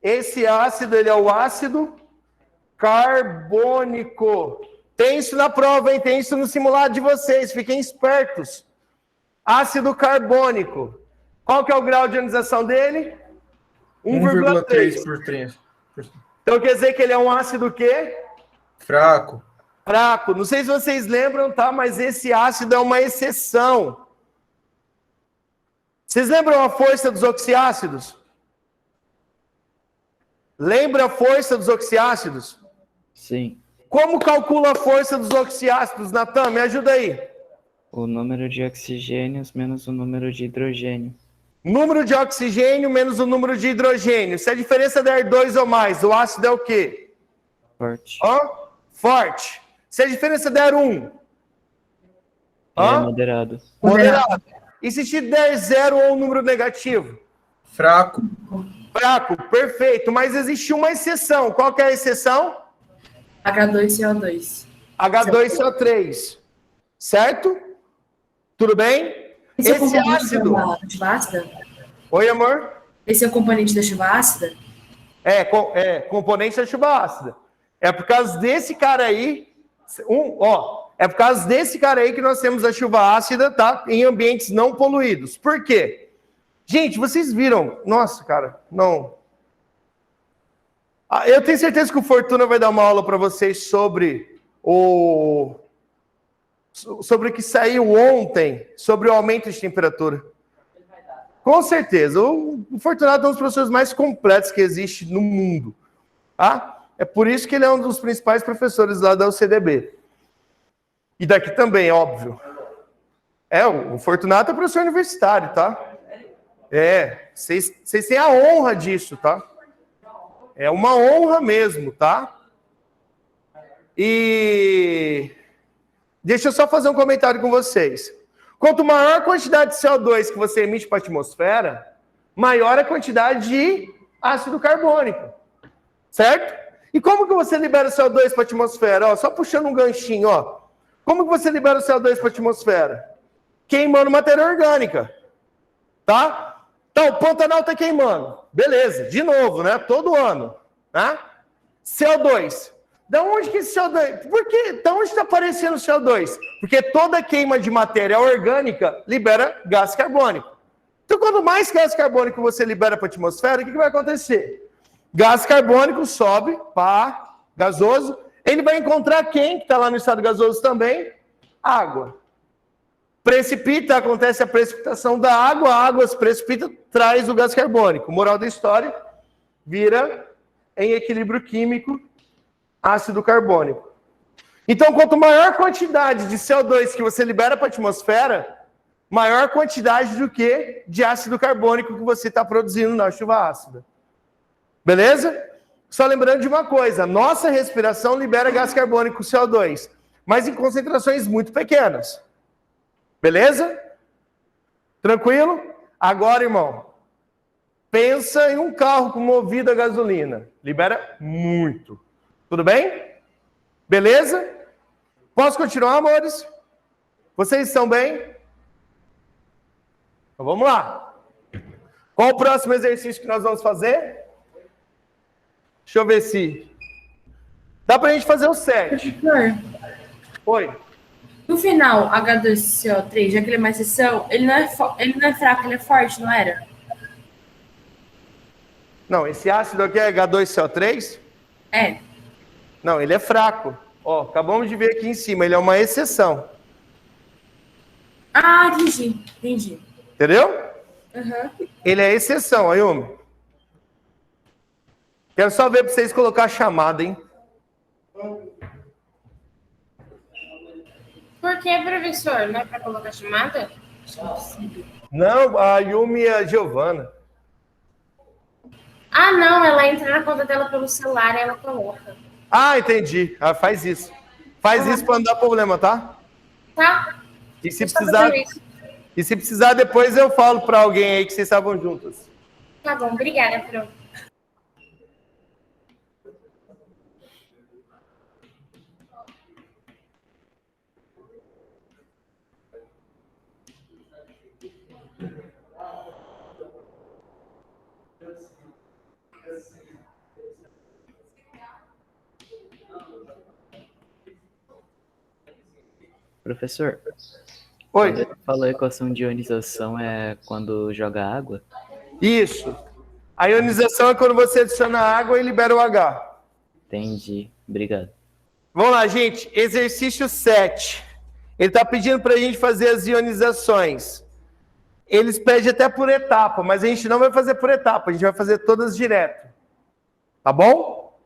[SPEAKER 6] Esse ácido, ele é o ácido carbônico. Tem isso na prova, hein? Tem isso no simulado de vocês. Fiquem espertos. Ácido carbônico. Qual que é o grau de ionização dele? 1,3.
[SPEAKER 7] 1,3%.
[SPEAKER 6] Então quer dizer que ele é um ácido o quê?
[SPEAKER 7] Fraco.
[SPEAKER 6] Fraco. Não sei se vocês lembram, tá? Mas esse ácido é uma exceção. Vocês lembram a força dos oxiácidos? Lembra a força dos oxiácidos?
[SPEAKER 2] Sim.
[SPEAKER 6] Como calcula a força dos oxiácidos, Natan? Me ajuda aí.
[SPEAKER 2] O número de oxigênios menos o número de hidrogênio.
[SPEAKER 6] Número de oxigênio menos o número de hidrogênio. Se a diferença der 2 ou mais, o ácido é o quê?
[SPEAKER 2] Forte.
[SPEAKER 6] Forte. Se a diferença der 1,
[SPEAKER 2] É moderado.
[SPEAKER 6] moderado. E se te der 0 ou um número negativo?
[SPEAKER 7] Fraco.
[SPEAKER 6] Fraco, perfeito. Mas existe uma exceção. Qual que é a exceção?
[SPEAKER 4] H2CO2.
[SPEAKER 6] H2CO3. Certo? Tudo bem?
[SPEAKER 4] Esse é o
[SPEAKER 6] Esse
[SPEAKER 4] componente
[SPEAKER 6] ácido...
[SPEAKER 4] da chuva ácida?
[SPEAKER 6] Oi, amor?
[SPEAKER 4] Esse é o componente da chuva ácida?
[SPEAKER 6] Componente da chuva ácida. É por causa desse cara aí... É por causa desse cara aí que nós temos a chuva ácida, tá? Em ambientes não poluídos. Por quê? Gente, vocês viram... Nossa, cara, não... Eu tenho certeza que o Fortuna vai dar uma aula para vocês sobre o que saiu ontem, sobre o aumento de temperatura. Com certeza. O Fortunato é um dos professores mais completos que existe no mundo. Tá? É por isso que ele é um dos principais professores lá da UCDB. E daqui também, óbvio. O Fortunato é professor universitário, tá? Vocês têm a honra disso, tá? É uma honra mesmo, tá? E deixa eu só fazer um comentário com vocês. Quanto maior a quantidade de CO2 que você emite para a atmosfera, maior a quantidade de ácido carbônico. Certo? E como que você libera o CO2 para a atmosfera? Ó, só puxando um ganchinho, ó. Como que você libera o CO2 para a atmosfera? Queimando matéria orgânica. Tá? Então, o Pantanal está queimando. Beleza, de novo, né? Todo ano. Né? CO2. Da onde que esse CO2... Por que? Da onde está aparecendo o CO2? Porque toda queima de matéria orgânica libera gás carbônico. Então, quanto mais gás carbônico você libera para a atmosfera, o que vai acontecer? Gás carbônico sobe, pá, gasoso. Ele vai encontrar quem, que está lá no estado gasoso também? Água. Precipita, acontece a precipitação da água, a água se precipita, traz o gás carbônico. Moral da história, vira em equilíbrio químico ácido carbônico. Então, quanto maior a quantidade de CO2 que você libera para a atmosfera, maior quantidade do que de ácido carbônico que você está produzindo na chuva ácida. Beleza? Só lembrando de uma coisa, nossa respiração libera gás carbônico CO2, mas em concentrações muito pequenas. Beleza? Tranquilo? Agora, irmão, pensa em um carro com movido a gasolina. Libera muito. Tudo bem? Beleza? Posso continuar, amores? Vocês estão bem? Então vamos lá. Qual o próximo exercício que nós vamos fazer? Deixa eu ver se... Dá pra gente fazer o 7.
[SPEAKER 4] Professor,
[SPEAKER 6] Oi.
[SPEAKER 4] no final, H2CO3, já que ele é uma exceção, ele não é fraco, ele é forte, não era?
[SPEAKER 6] Não, esse ácido aqui é H2CO3?
[SPEAKER 4] É.
[SPEAKER 6] Não, ele é fraco. Ó, acabamos de ver aqui em cima, ele é uma exceção.
[SPEAKER 4] Ah, entendi.
[SPEAKER 6] Entendeu?
[SPEAKER 4] Uhum.
[SPEAKER 6] Ele é exceção, Ayumi. Quero só ver para vocês colocar a chamada, hein?
[SPEAKER 4] Por que, professor? Não é para colocar chamada?
[SPEAKER 6] Não, a Ayumi e a Giovana.
[SPEAKER 4] Ah, não, ela entra na conta dela pelo celular e ela coloca.
[SPEAKER 6] Ah, entendi. Ah, faz isso. Faz isso para não dar problema, tá?
[SPEAKER 4] Tá?
[SPEAKER 6] E se
[SPEAKER 4] Deixa eu
[SPEAKER 6] precisar,
[SPEAKER 4] fazer isso.
[SPEAKER 6] e se precisar depois eu falo para alguém aí que vocês estavam juntas.
[SPEAKER 4] Tá bom, obrigada, Pro.
[SPEAKER 2] Professor,
[SPEAKER 6] Oi.
[SPEAKER 2] quando ele falou equação de ionização é quando joga água?
[SPEAKER 6] Isso. A ionização é quando você adiciona água e libera o H.
[SPEAKER 2] Entendi. Obrigado.
[SPEAKER 6] Vamos lá, gente. Exercício 7. Ele está pedindo para a gente fazer as ionizações. Eles pedem até por etapa, mas a gente não vai fazer por etapa, a gente vai fazer todas direto. Tá bom?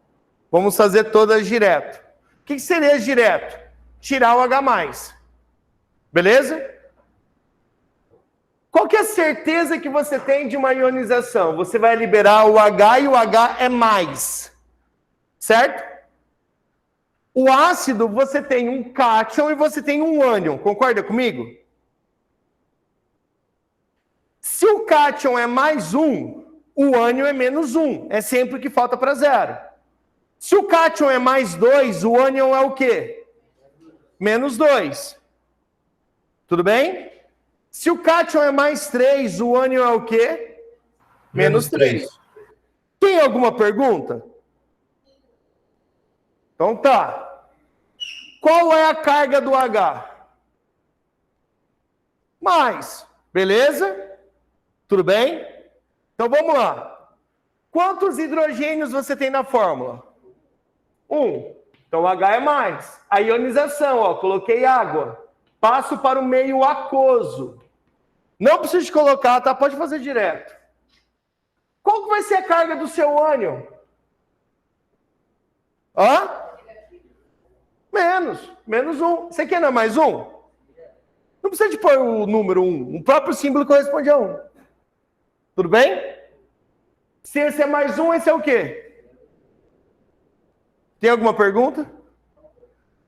[SPEAKER 6] Vamos fazer todas direto. O que seria direto? Tirar o H+. Beleza? Qual que é a certeza que você tem de uma ionização? Você vai liberar o H e o H é mais. Certo? O ácido, você tem um cátion e você tem um ânion. Concorda comigo? Se o cátion é +1, o ânion é -1. É sempre o que falta para 0. Se o cátion é +2, o ânion é o quê? -2. Tudo bem? Se o cátion é +3, o ânion é o quê? -3. Tem alguma pergunta? Então tá. Qual é a carga do H? Mais. Beleza? Tudo bem? Então vamos lá. Quantos hidrogênios você tem na fórmula? 1. Então o H é mais. A ionização, ó, coloquei água. Passo para o meio aquoso. Não precisa de colocar, tá? Pode fazer direto. Qual que vai ser a carga do seu ânion? Hã? Menos 1. Você quer não mais 1? Não precisa de pôr o número 1. O próprio símbolo corresponde a 1. Tudo bem? Se esse é mais 1, esse é o quê? Tem alguma pergunta?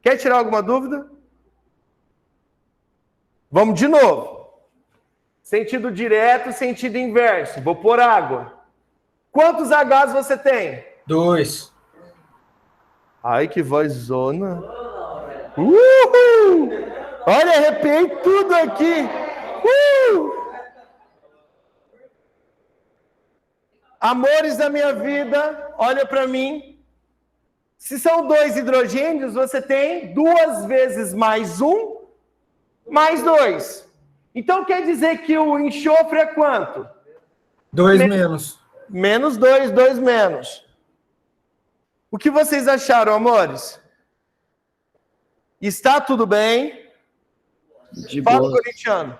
[SPEAKER 6] Quer tirar alguma dúvida? Vamos de novo. Sentido direto, sentido inverso. Vou pôr água. Quantos Hs você tem?
[SPEAKER 7] 2.
[SPEAKER 6] Ai, que vozona. Uhul! Olha, arrepiei tudo aqui. Amores da minha vida, olha para mim. Se são 2 hidrogênios, você tem 2 vezes mais 1, mais 2. Então quer dizer que o enxofre é quanto?
[SPEAKER 7] 2 menos.
[SPEAKER 6] Menos 2, 2 menos. O que vocês acharam, amores? Está tudo bem?
[SPEAKER 2] De
[SPEAKER 6] Fala,
[SPEAKER 2] boa.
[SPEAKER 6] corintiano.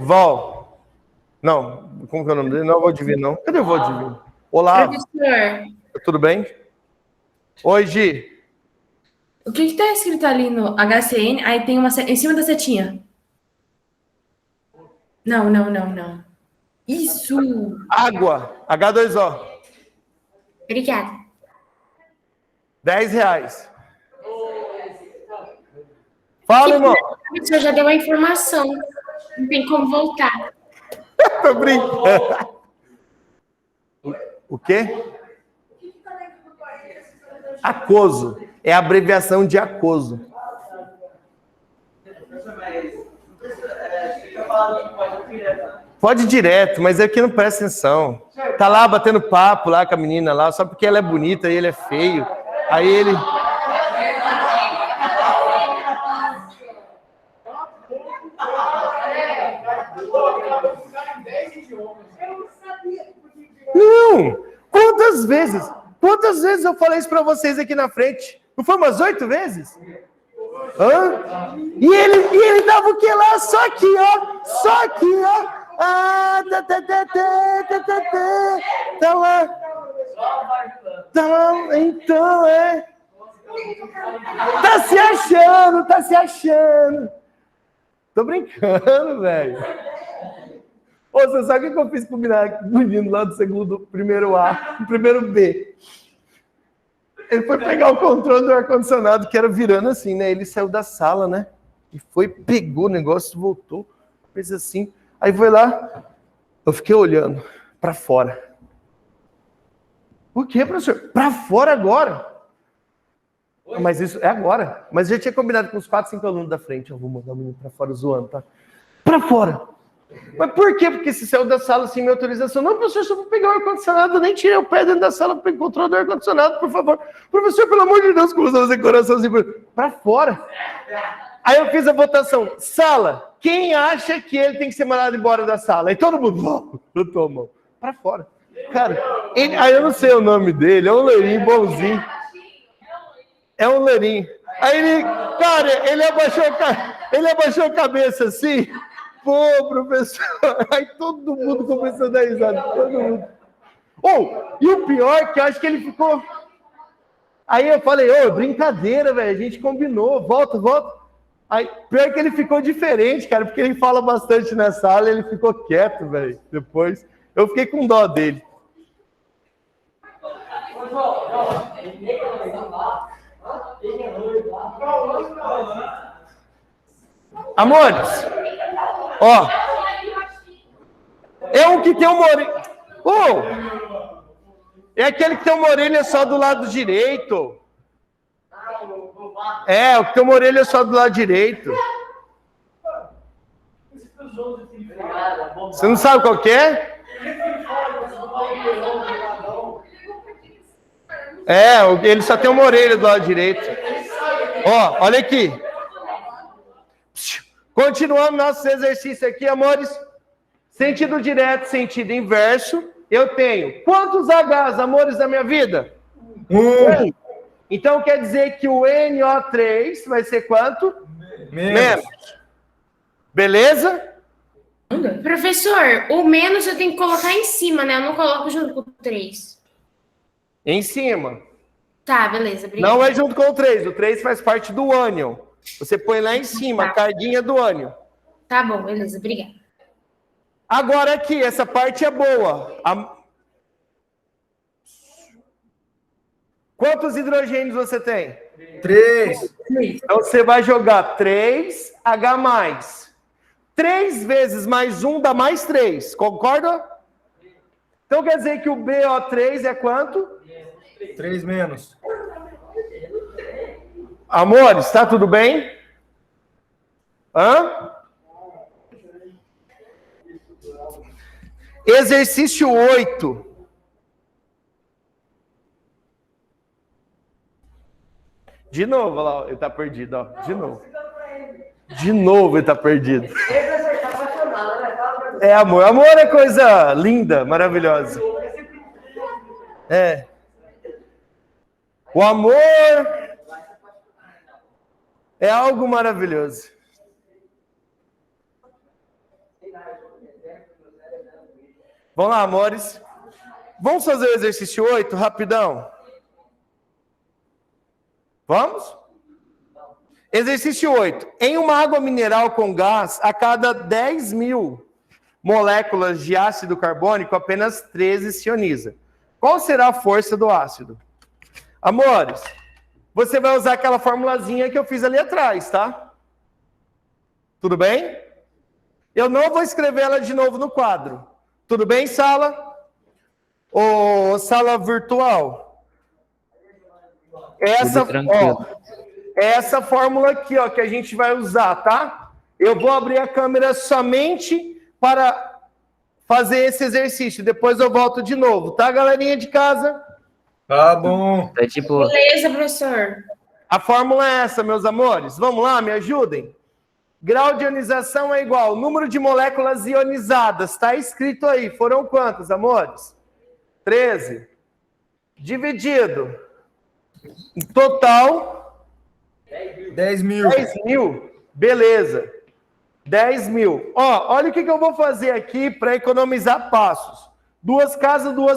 [SPEAKER 6] Val. Não, como que é o nome dele? Não, Valdivino, não. Cadê o Valdivino? Olá,
[SPEAKER 4] Professor,
[SPEAKER 6] tudo bem? Oi, Gi.
[SPEAKER 4] o que está escrito ali no HCN? Aí tem uma em cima da setinha. Não. Isso!
[SPEAKER 6] Água, H2O.
[SPEAKER 4] Obrigada.
[SPEAKER 6] R$10. Fala, irmão.
[SPEAKER 4] O professor já deu a informação. Não tem como voltar.
[SPEAKER 6] Tô brincando. O quê? Aquoso. É a abreviação de aquoso. Pode ir direto, mas aqui não presta atenção. Tá lá batendo papo lá com a menina lá, só porque ela é bonita e ele é feio. Aí ele... Não! Quantas vezes eu falei isso pra vocês aqui na frente? Não foi umas 8 vezes? Hã? E ele tava o que lá? Só aqui, ó. Ah, tá lá. Então, é. Tá se achando. Tô brincando, velho. Ô, você sabe o que eu fiz com o menino lá do segundo, primeiro A, primeiro B? Ele foi pegar o controle do ar-condicionado, que era virando assim, né? Ele saiu da sala, né? E foi, pegou o negócio, voltou, fez assim. Aí foi lá, eu fiquei olhando pra fora. O quê, professor? Pra fora agora? Mas isso é agora. Mas eu já tinha combinado com uns 4, 5 alunos da frente. Eu vou mandar o menino pra fora zoando, tá? Pra fora. Mas por quê? Porque se saiu da sala sem minha autorização. Não, professor, só vou pegar o ar-condicionado. Eu nem tirei o pé dentro da sala para pegar o controle do ar-condicionado, por favor. Professor, pelo amor de Deus, começou a fazer coraçãozinho. Pra fora. Aí eu fiz a votação. Sala, quem acha que ele tem que ser mandado embora da sala? Aí todo mundo, eu tô, mão. Pra fora. Cara, aí eu não sei o nome dele, é um loirinho bonzinho. É um loirinho. Aí ele, cara, ele abaixou a cabeça assim. Pô, professor. Aí todo mundo começou a dar risada. Todo mundo. E o pior é que eu acho que ele ficou... Aí eu falei, brincadeira, velho. A gente combinou. Volta. Aí, pior que ele ficou diferente, cara. Porque ele fala bastante na sala e ele ficou quieto, velho. Depois, eu fiquei com dó dele. Amores, é um que tem uma orelha. É aquele que tem uma orelha só do lado direito. É, o que tem uma orelha só do lado direito. Você não sabe qual que é? Ele só tem uma orelha do lado direito. Olha aqui. Continuando nosso exercício aqui, amores. Sentido direto, sentido inverso. Eu tenho quantos Hs, amores da minha vida?
[SPEAKER 7] 1.
[SPEAKER 6] Então quer dizer que o NO3 vai ser quanto? Menos. Beleza?
[SPEAKER 8] Professor, o menos eu tenho que colocar em cima, né? Eu não coloco junto com o 3.
[SPEAKER 6] Em cima.
[SPEAKER 8] Tá, beleza. Obrigada.
[SPEAKER 6] Não é junto com o 3. O 3 faz parte do ânion. Você põe lá em cima, a carguinha do ânion.
[SPEAKER 8] Tá bom, beleza. Obrigada.
[SPEAKER 6] Agora aqui, essa parte é boa. Quantos hidrogênios você tem?
[SPEAKER 7] 3.
[SPEAKER 6] Então você vai jogar 3H+. 3 vezes mais 1 dá mais 3. Concorda? Então quer dizer que o BO3 é quanto?
[SPEAKER 7] 3 menos.
[SPEAKER 6] Amores, tá tudo bem? Hã? Exercício 8. De novo, olha lá, ele tá perdido, ó. De novo. De novo ele tá perdido. É amor. Amor é coisa linda, maravilhosa. É. O amor é algo maravilhoso. Vamos lá, amores. Vamos fazer o exercício 8, rapidão. Vamos? Exercício 8. Em uma água mineral com gás, a cada 10.000 moléculas de ácido carbônico, apenas 13 se ioniza. Qual será a força do ácido? Amores, você vai usar aquela formulazinha que eu fiz ali atrás, tá? Tudo bem? Eu não vou escrever ela de novo no quadro. Tudo bem, sala? Ou sala virtual? Essa fórmula aqui, ó, que a gente vai usar, tá? Eu vou abrir a câmera somente para fazer esse exercício. Depois eu volto de novo, tá, galerinha de casa?
[SPEAKER 7] Tá bom.
[SPEAKER 2] Tá tipo,
[SPEAKER 8] Beleza, professor.
[SPEAKER 6] A fórmula é essa, meus amores. Vamos lá, me ajudem. Grau de ionização é igual ao número de moléculas ionizadas. Está escrito aí. Foram quantas, amores? 13. Dividido. Em total...
[SPEAKER 7] 10.000.
[SPEAKER 6] 10.000. Beleza. 10.000. Ó, olha o que eu vou fazer aqui para economizar passos. 2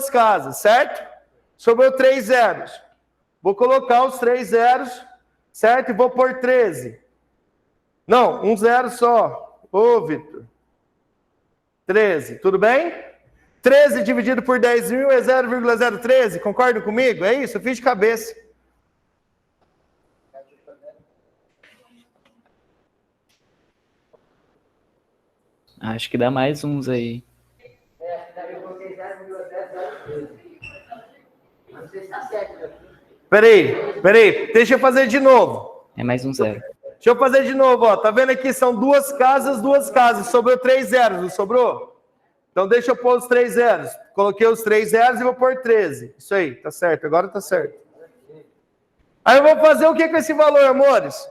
[SPEAKER 6] casas, certo? Sobrou 3 zeros. Vou colocar os 3 zeros, certo? E vou pôr 13. Não, 1 zero só. Ô, Vitor. 13, tudo bem? 13 dividido por 10.000 é 0,013. Concordam comigo? É isso? Eu fiz de cabeça.
[SPEAKER 2] acho que dá mais uns aí.
[SPEAKER 6] Peraí. Deixa eu fazer de novo.
[SPEAKER 2] É mais um 0.
[SPEAKER 6] Deixa eu fazer de novo, ó. Tá vendo aqui? São 2 casas. Sobrou 3 zeros, não sobrou? Então deixa eu pôr os 3 zeros. Coloquei os 3 zeros e vou pôr 13. Isso aí, tá certo. Agora tá certo. Aí eu vou fazer o que com esse valor, amores?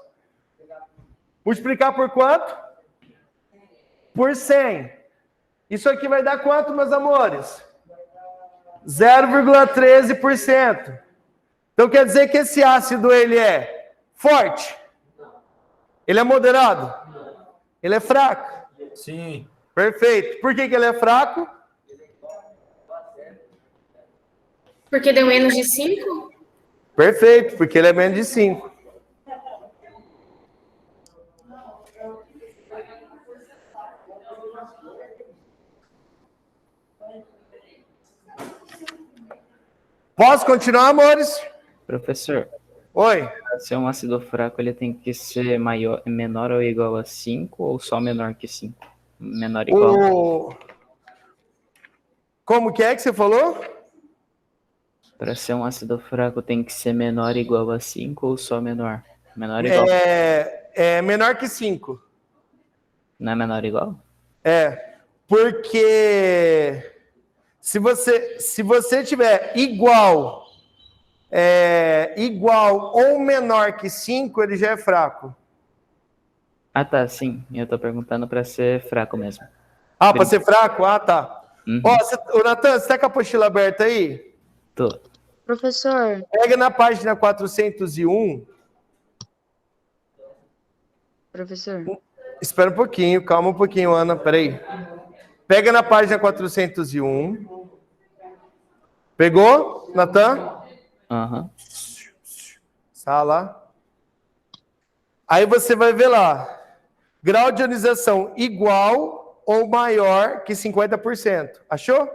[SPEAKER 6] Multiplicar por quanto? Por 100. Isso aqui vai dar quanto, meus amores? 0,13%. Então quer dizer que esse ácido, ele é forte? Ele é moderado? Ele é fraco?
[SPEAKER 7] Sim.
[SPEAKER 6] Perfeito. Por que ele é fraco?
[SPEAKER 8] Porque deu menos de 5?
[SPEAKER 6] Perfeito, porque ele é menos de 5. Posso continuar, amores?
[SPEAKER 2] Professor,
[SPEAKER 6] Oi.
[SPEAKER 2] para ser um ácido fraco, ele tem que ser menor ou igual a 5 ou só menor que 5? Menor ou igual?
[SPEAKER 6] Como que é que você falou?
[SPEAKER 2] Para ser um ácido fraco, tem que ser menor ou igual a 5 ou só menor? Menor ou igual?
[SPEAKER 6] É menor que 5.
[SPEAKER 2] Não é menor ou igual?
[SPEAKER 6] Porque se você tiver igual ou menor que 5, ele já é fraco.
[SPEAKER 2] Ah, tá, sim. Eu tô perguntando para ser fraco mesmo.
[SPEAKER 6] Ah, para ser fraco? Ah, tá.
[SPEAKER 2] Uhum.
[SPEAKER 6] Ó, Natan, você tá com a apostila aberta aí?
[SPEAKER 2] Tô.
[SPEAKER 5] Professor,
[SPEAKER 6] Pega na página 401.
[SPEAKER 5] professor.
[SPEAKER 6] Espera um pouquinho, calma um pouquinho, Ana, peraí. Pega na página 401. Pegou, Natan?
[SPEAKER 2] Aham.
[SPEAKER 6] Sala. Aí você vai ver lá. Grau de ionização igual ou maior que 50%. Achou?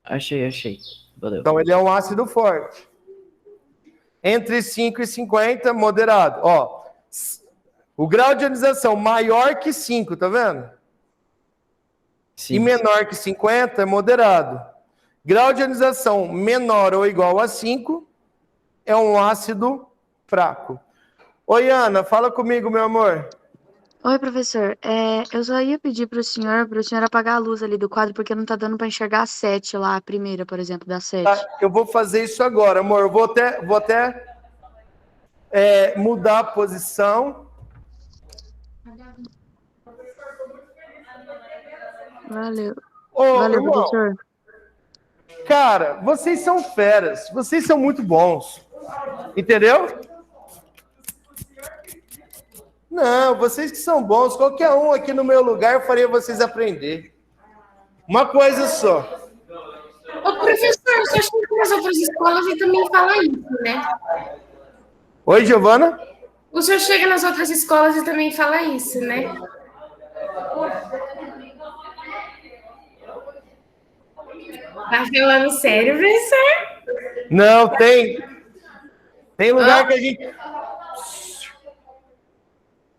[SPEAKER 2] Achei. Valeu.
[SPEAKER 6] Então ele é um ácido forte. Entre 5 e 50, moderado. Ó, o grau de ionização maior que 5, tá vendo?
[SPEAKER 2] Sim.
[SPEAKER 6] E menor que 50 é moderado. Grau de ionização menor ou igual a 5 é um ácido fraco. Oi, Ana, fala comigo, meu amor.
[SPEAKER 5] Oi, professor. Eu só ia pedir para o senhor apagar a luz ali do quadro, porque não tá dando para enxergar a 7 lá, a primeira, por exemplo, da 7.
[SPEAKER 6] Tá, eu vou fazer isso agora, amor. Eu vou até mudar a posição.
[SPEAKER 5] Valeu.
[SPEAKER 6] Ô,
[SPEAKER 5] Valeu,
[SPEAKER 6] irmão,
[SPEAKER 5] professor.
[SPEAKER 6] cara, vocês são feras. Vocês são muito bons. Entendeu? Não, vocês que são bons. Qualquer um aqui no meu lugar faria vocês aprender. Uma coisa só.
[SPEAKER 8] Ô, professor, você acha que nas outras escolas e também fala isso, né?
[SPEAKER 6] Oi, Giovana?
[SPEAKER 8] O senhor chega nas outras escolas e também fala isso, né? Tá falando sério, professor?
[SPEAKER 6] Não, tem lugar que a gente...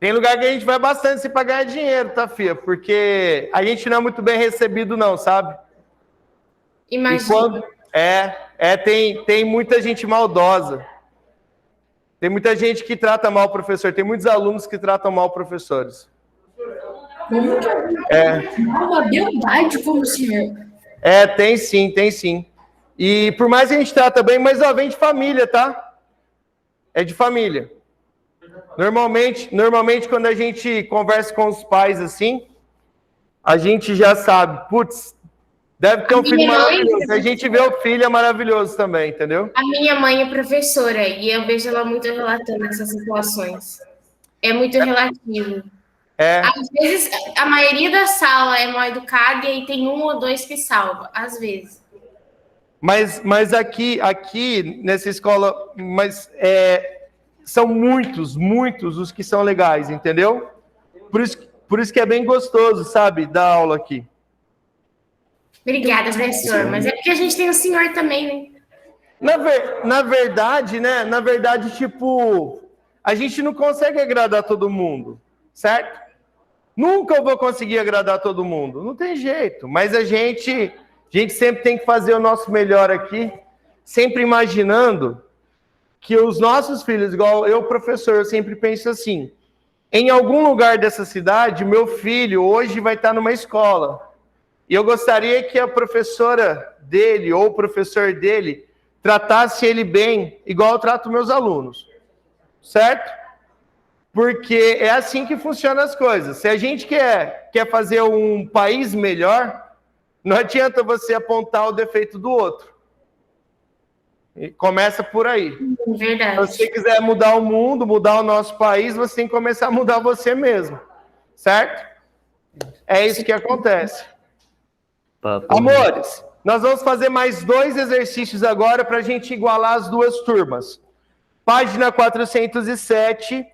[SPEAKER 6] Tem lugar que a gente vai bastante se pra ganhar dinheiro, tá, filha? Porque a gente não é muito bem recebido, não, sabe?
[SPEAKER 8] Imagina.
[SPEAKER 6] Tem muita gente maldosa. Tem muita gente que trata mal o professor. Tem muitos alunos que tratam mal professores.
[SPEAKER 4] Uma beldade como o senhor.
[SPEAKER 6] Tem sim. E por mais que a gente trata bem, mas ó, vem de família, tá? É de família. Normalmente, quando a gente conversa com os pais assim, a gente já sabe, putz, deve ter um filho maravilhoso. A gente vê o filho é maravilhoso também, entendeu?
[SPEAKER 8] A minha mãe é professora e eu vejo ela muito relatando essas situações. É muito relativo. Às vezes, a maioria da sala é mal educada e aí tem um ou dois que salva, às vezes.
[SPEAKER 6] Mas aqui nessa escola, são muitos os que são legais, entendeu? Por isso que é bem gostoso, sabe, dar aula aqui.
[SPEAKER 8] Obrigada, professor. Mas é porque a gente tem o senhor também, né?
[SPEAKER 6] Na verdade, tipo, a gente não consegue agradar todo mundo, certo? Nunca eu vou conseguir agradar todo mundo, não tem jeito. Mas a gente sempre tem que fazer o nosso melhor aqui, sempre imaginando que os nossos filhos, igual eu, professor, eu sempre penso assim, em algum lugar dessa cidade, meu filho hoje vai estar numa escola. E eu gostaria que a professora dele ou o professor dele tratasse ele bem, igual eu trato meus alunos. Certo? Porque é assim que funcionam as coisas. Se a gente quer fazer um país melhor, não adianta você apontar o defeito do outro. E começa por aí.
[SPEAKER 8] Verdade.
[SPEAKER 6] Se você quiser mudar o mundo, mudar o nosso país, você tem que começar a mudar você mesmo. Certo? É isso que acontece. Amores, nós vamos fazer mais 2 exercícios agora para a gente igualar as duas turmas. Página 407,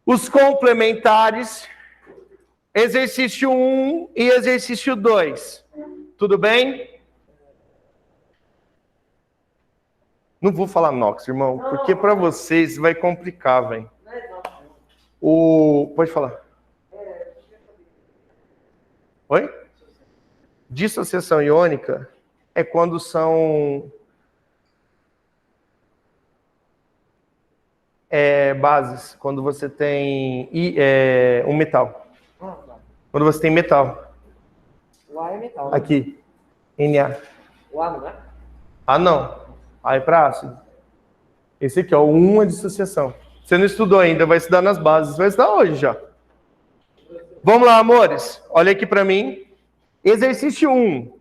[SPEAKER 6] os complementares, exercício 1 e exercício 2. Tudo bem? Não vou falar Nox, irmão, porque para vocês vai complicar, velho. Pode falar. Oi? Dissociação iônica é quando são bases, quando você tem um metal. Quando você tem metal.
[SPEAKER 3] O A é metal. Né?
[SPEAKER 6] Aqui, Na.
[SPEAKER 3] O A não é?
[SPEAKER 6] Ah, não. A é para ácido. Esse aqui, ó, o 1 é dissociação. Você não estudou ainda, vai estudar nas bases. Vai estudar hoje já. Vamos lá, amores. Olha aqui para mim. Exercício 1.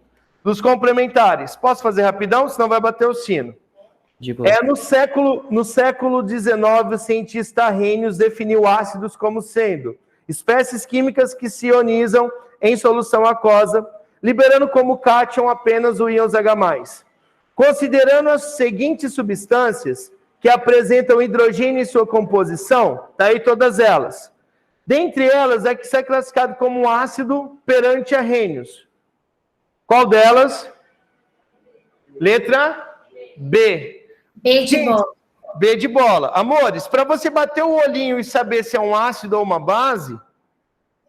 [SPEAKER 6] dos complementares. Posso fazer rapidão? Senão vai bater o sino. No século XIX, o cientista Arrhenius definiu ácidos como sendo espécies químicas que se ionizam em solução aquosa, liberando como cátion apenas o íon H+. Considerando as seguintes substâncias que apresentam hidrogênio em sua composição, tá aí todas elas. Dentre elas, é que isso é classificado como um ácido perante Arrhenius. Qual delas? Letra B.
[SPEAKER 8] B de bola.
[SPEAKER 6] B de bola. Amores, para você bater o olhinho e saber se é um ácido ou uma base,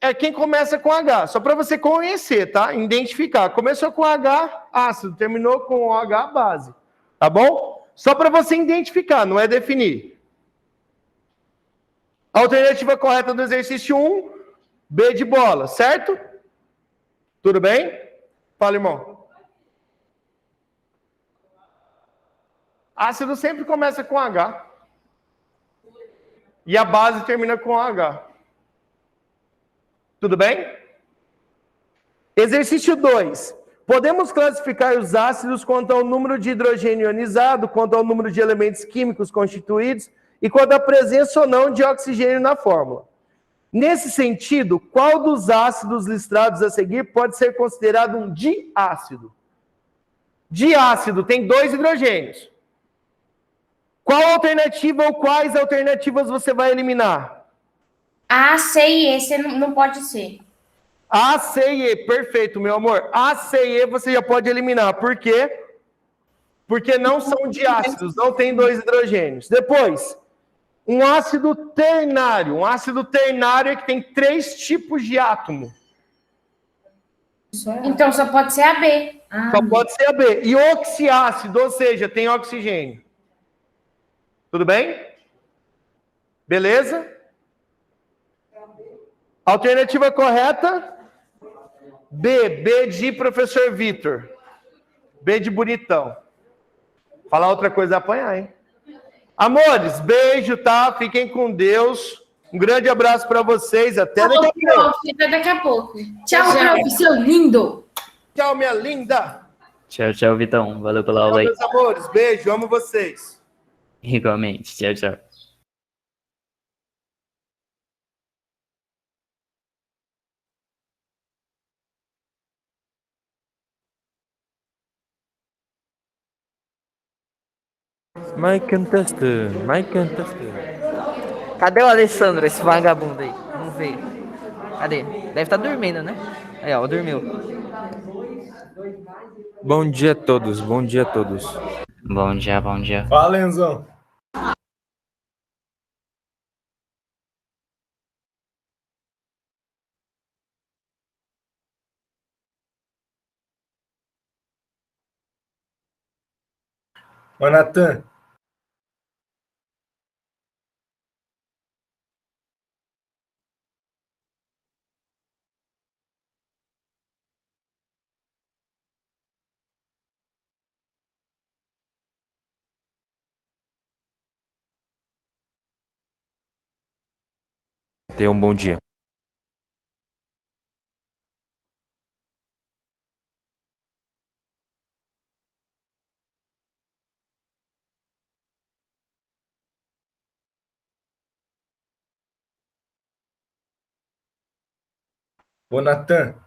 [SPEAKER 6] é quem começa com H. Só para você conhecer, tá? Identificar. Começou com H, ácido. Terminou com OH, base. Tá bom? Só para você identificar, não é definir. Alternativa correta do exercício 1, B de bola, certo? Tudo bem? Fala, irmão. Ácido sempre começa com H. E a base termina com H. Tudo bem? Exercício 2. Podemos classificar os ácidos quanto ao número de hidrogênio ionizado, quanto ao número de elementos químicos constituídos e quanto à presença ou não de oxigênio na fórmula. Nesse sentido, qual dos ácidos listados a seguir pode ser considerado um diácido? Diácido tem 2 hidrogênios. Qual alternativa ou quais alternativas você vai eliminar?
[SPEAKER 8] A, C e E, você não pode ser.
[SPEAKER 6] A, C e E, perfeito, meu amor. A, C e E você já pode eliminar. Por quê? Porque não são diácidos, não tem 2 hidrogênios. Depois, um ácido ternário. Um ácido ternário é que tem 3 tipos de átomo.
[SPEAKER 8] Então só pode ser a B.
[SPEAKER 6] Só pode ser a B. E oxiácido, ou seja, tem oxigênio. Tudo bem? Beleza? Alternativa correta? B. B de professor Vitor. B de bonitão. Falar outra coisa é apanhar, hein? Amores, beijo, tá? Fiquem com Deus. Um grande abraço para vocês. Até daqui a pouco.
[SPEAKER 8] Até daqui a pouco.
[SPEAKER 4] Tchau, prof, seu lindo.
[SPEAKER 6] Tchau, minha linda.
[SPEAKER 2] Tchau, tchau, Vitão. Valeu pela aula
[SPEAKER 6] Tchau,
[SPEAKER 2] aí.
[SPEAKER 6] meus amores. Beijo, amo vocês.
[SPEAKER 2] Igualmente. Tchau, tchau.
[SPEAKER 9] Mic and tester, mic and tester.
[SPEAKER 3] Cadê o Alessandro, esse vagabundo aí? Vamos ver. Cadê? Deve estar dormindo, né? Aí, ó, dormiu.
[SPEAKER 9] Bom dia a todos, bom dia a todos.
[SPEAKER 2] Bom dia, bom dia.
[SPEAKER 7] Fala, Enzão. Ô, Natan.
[SPEAKER 9] Tenha um bom dia.
[SPEAKER 7] Ô, Natan.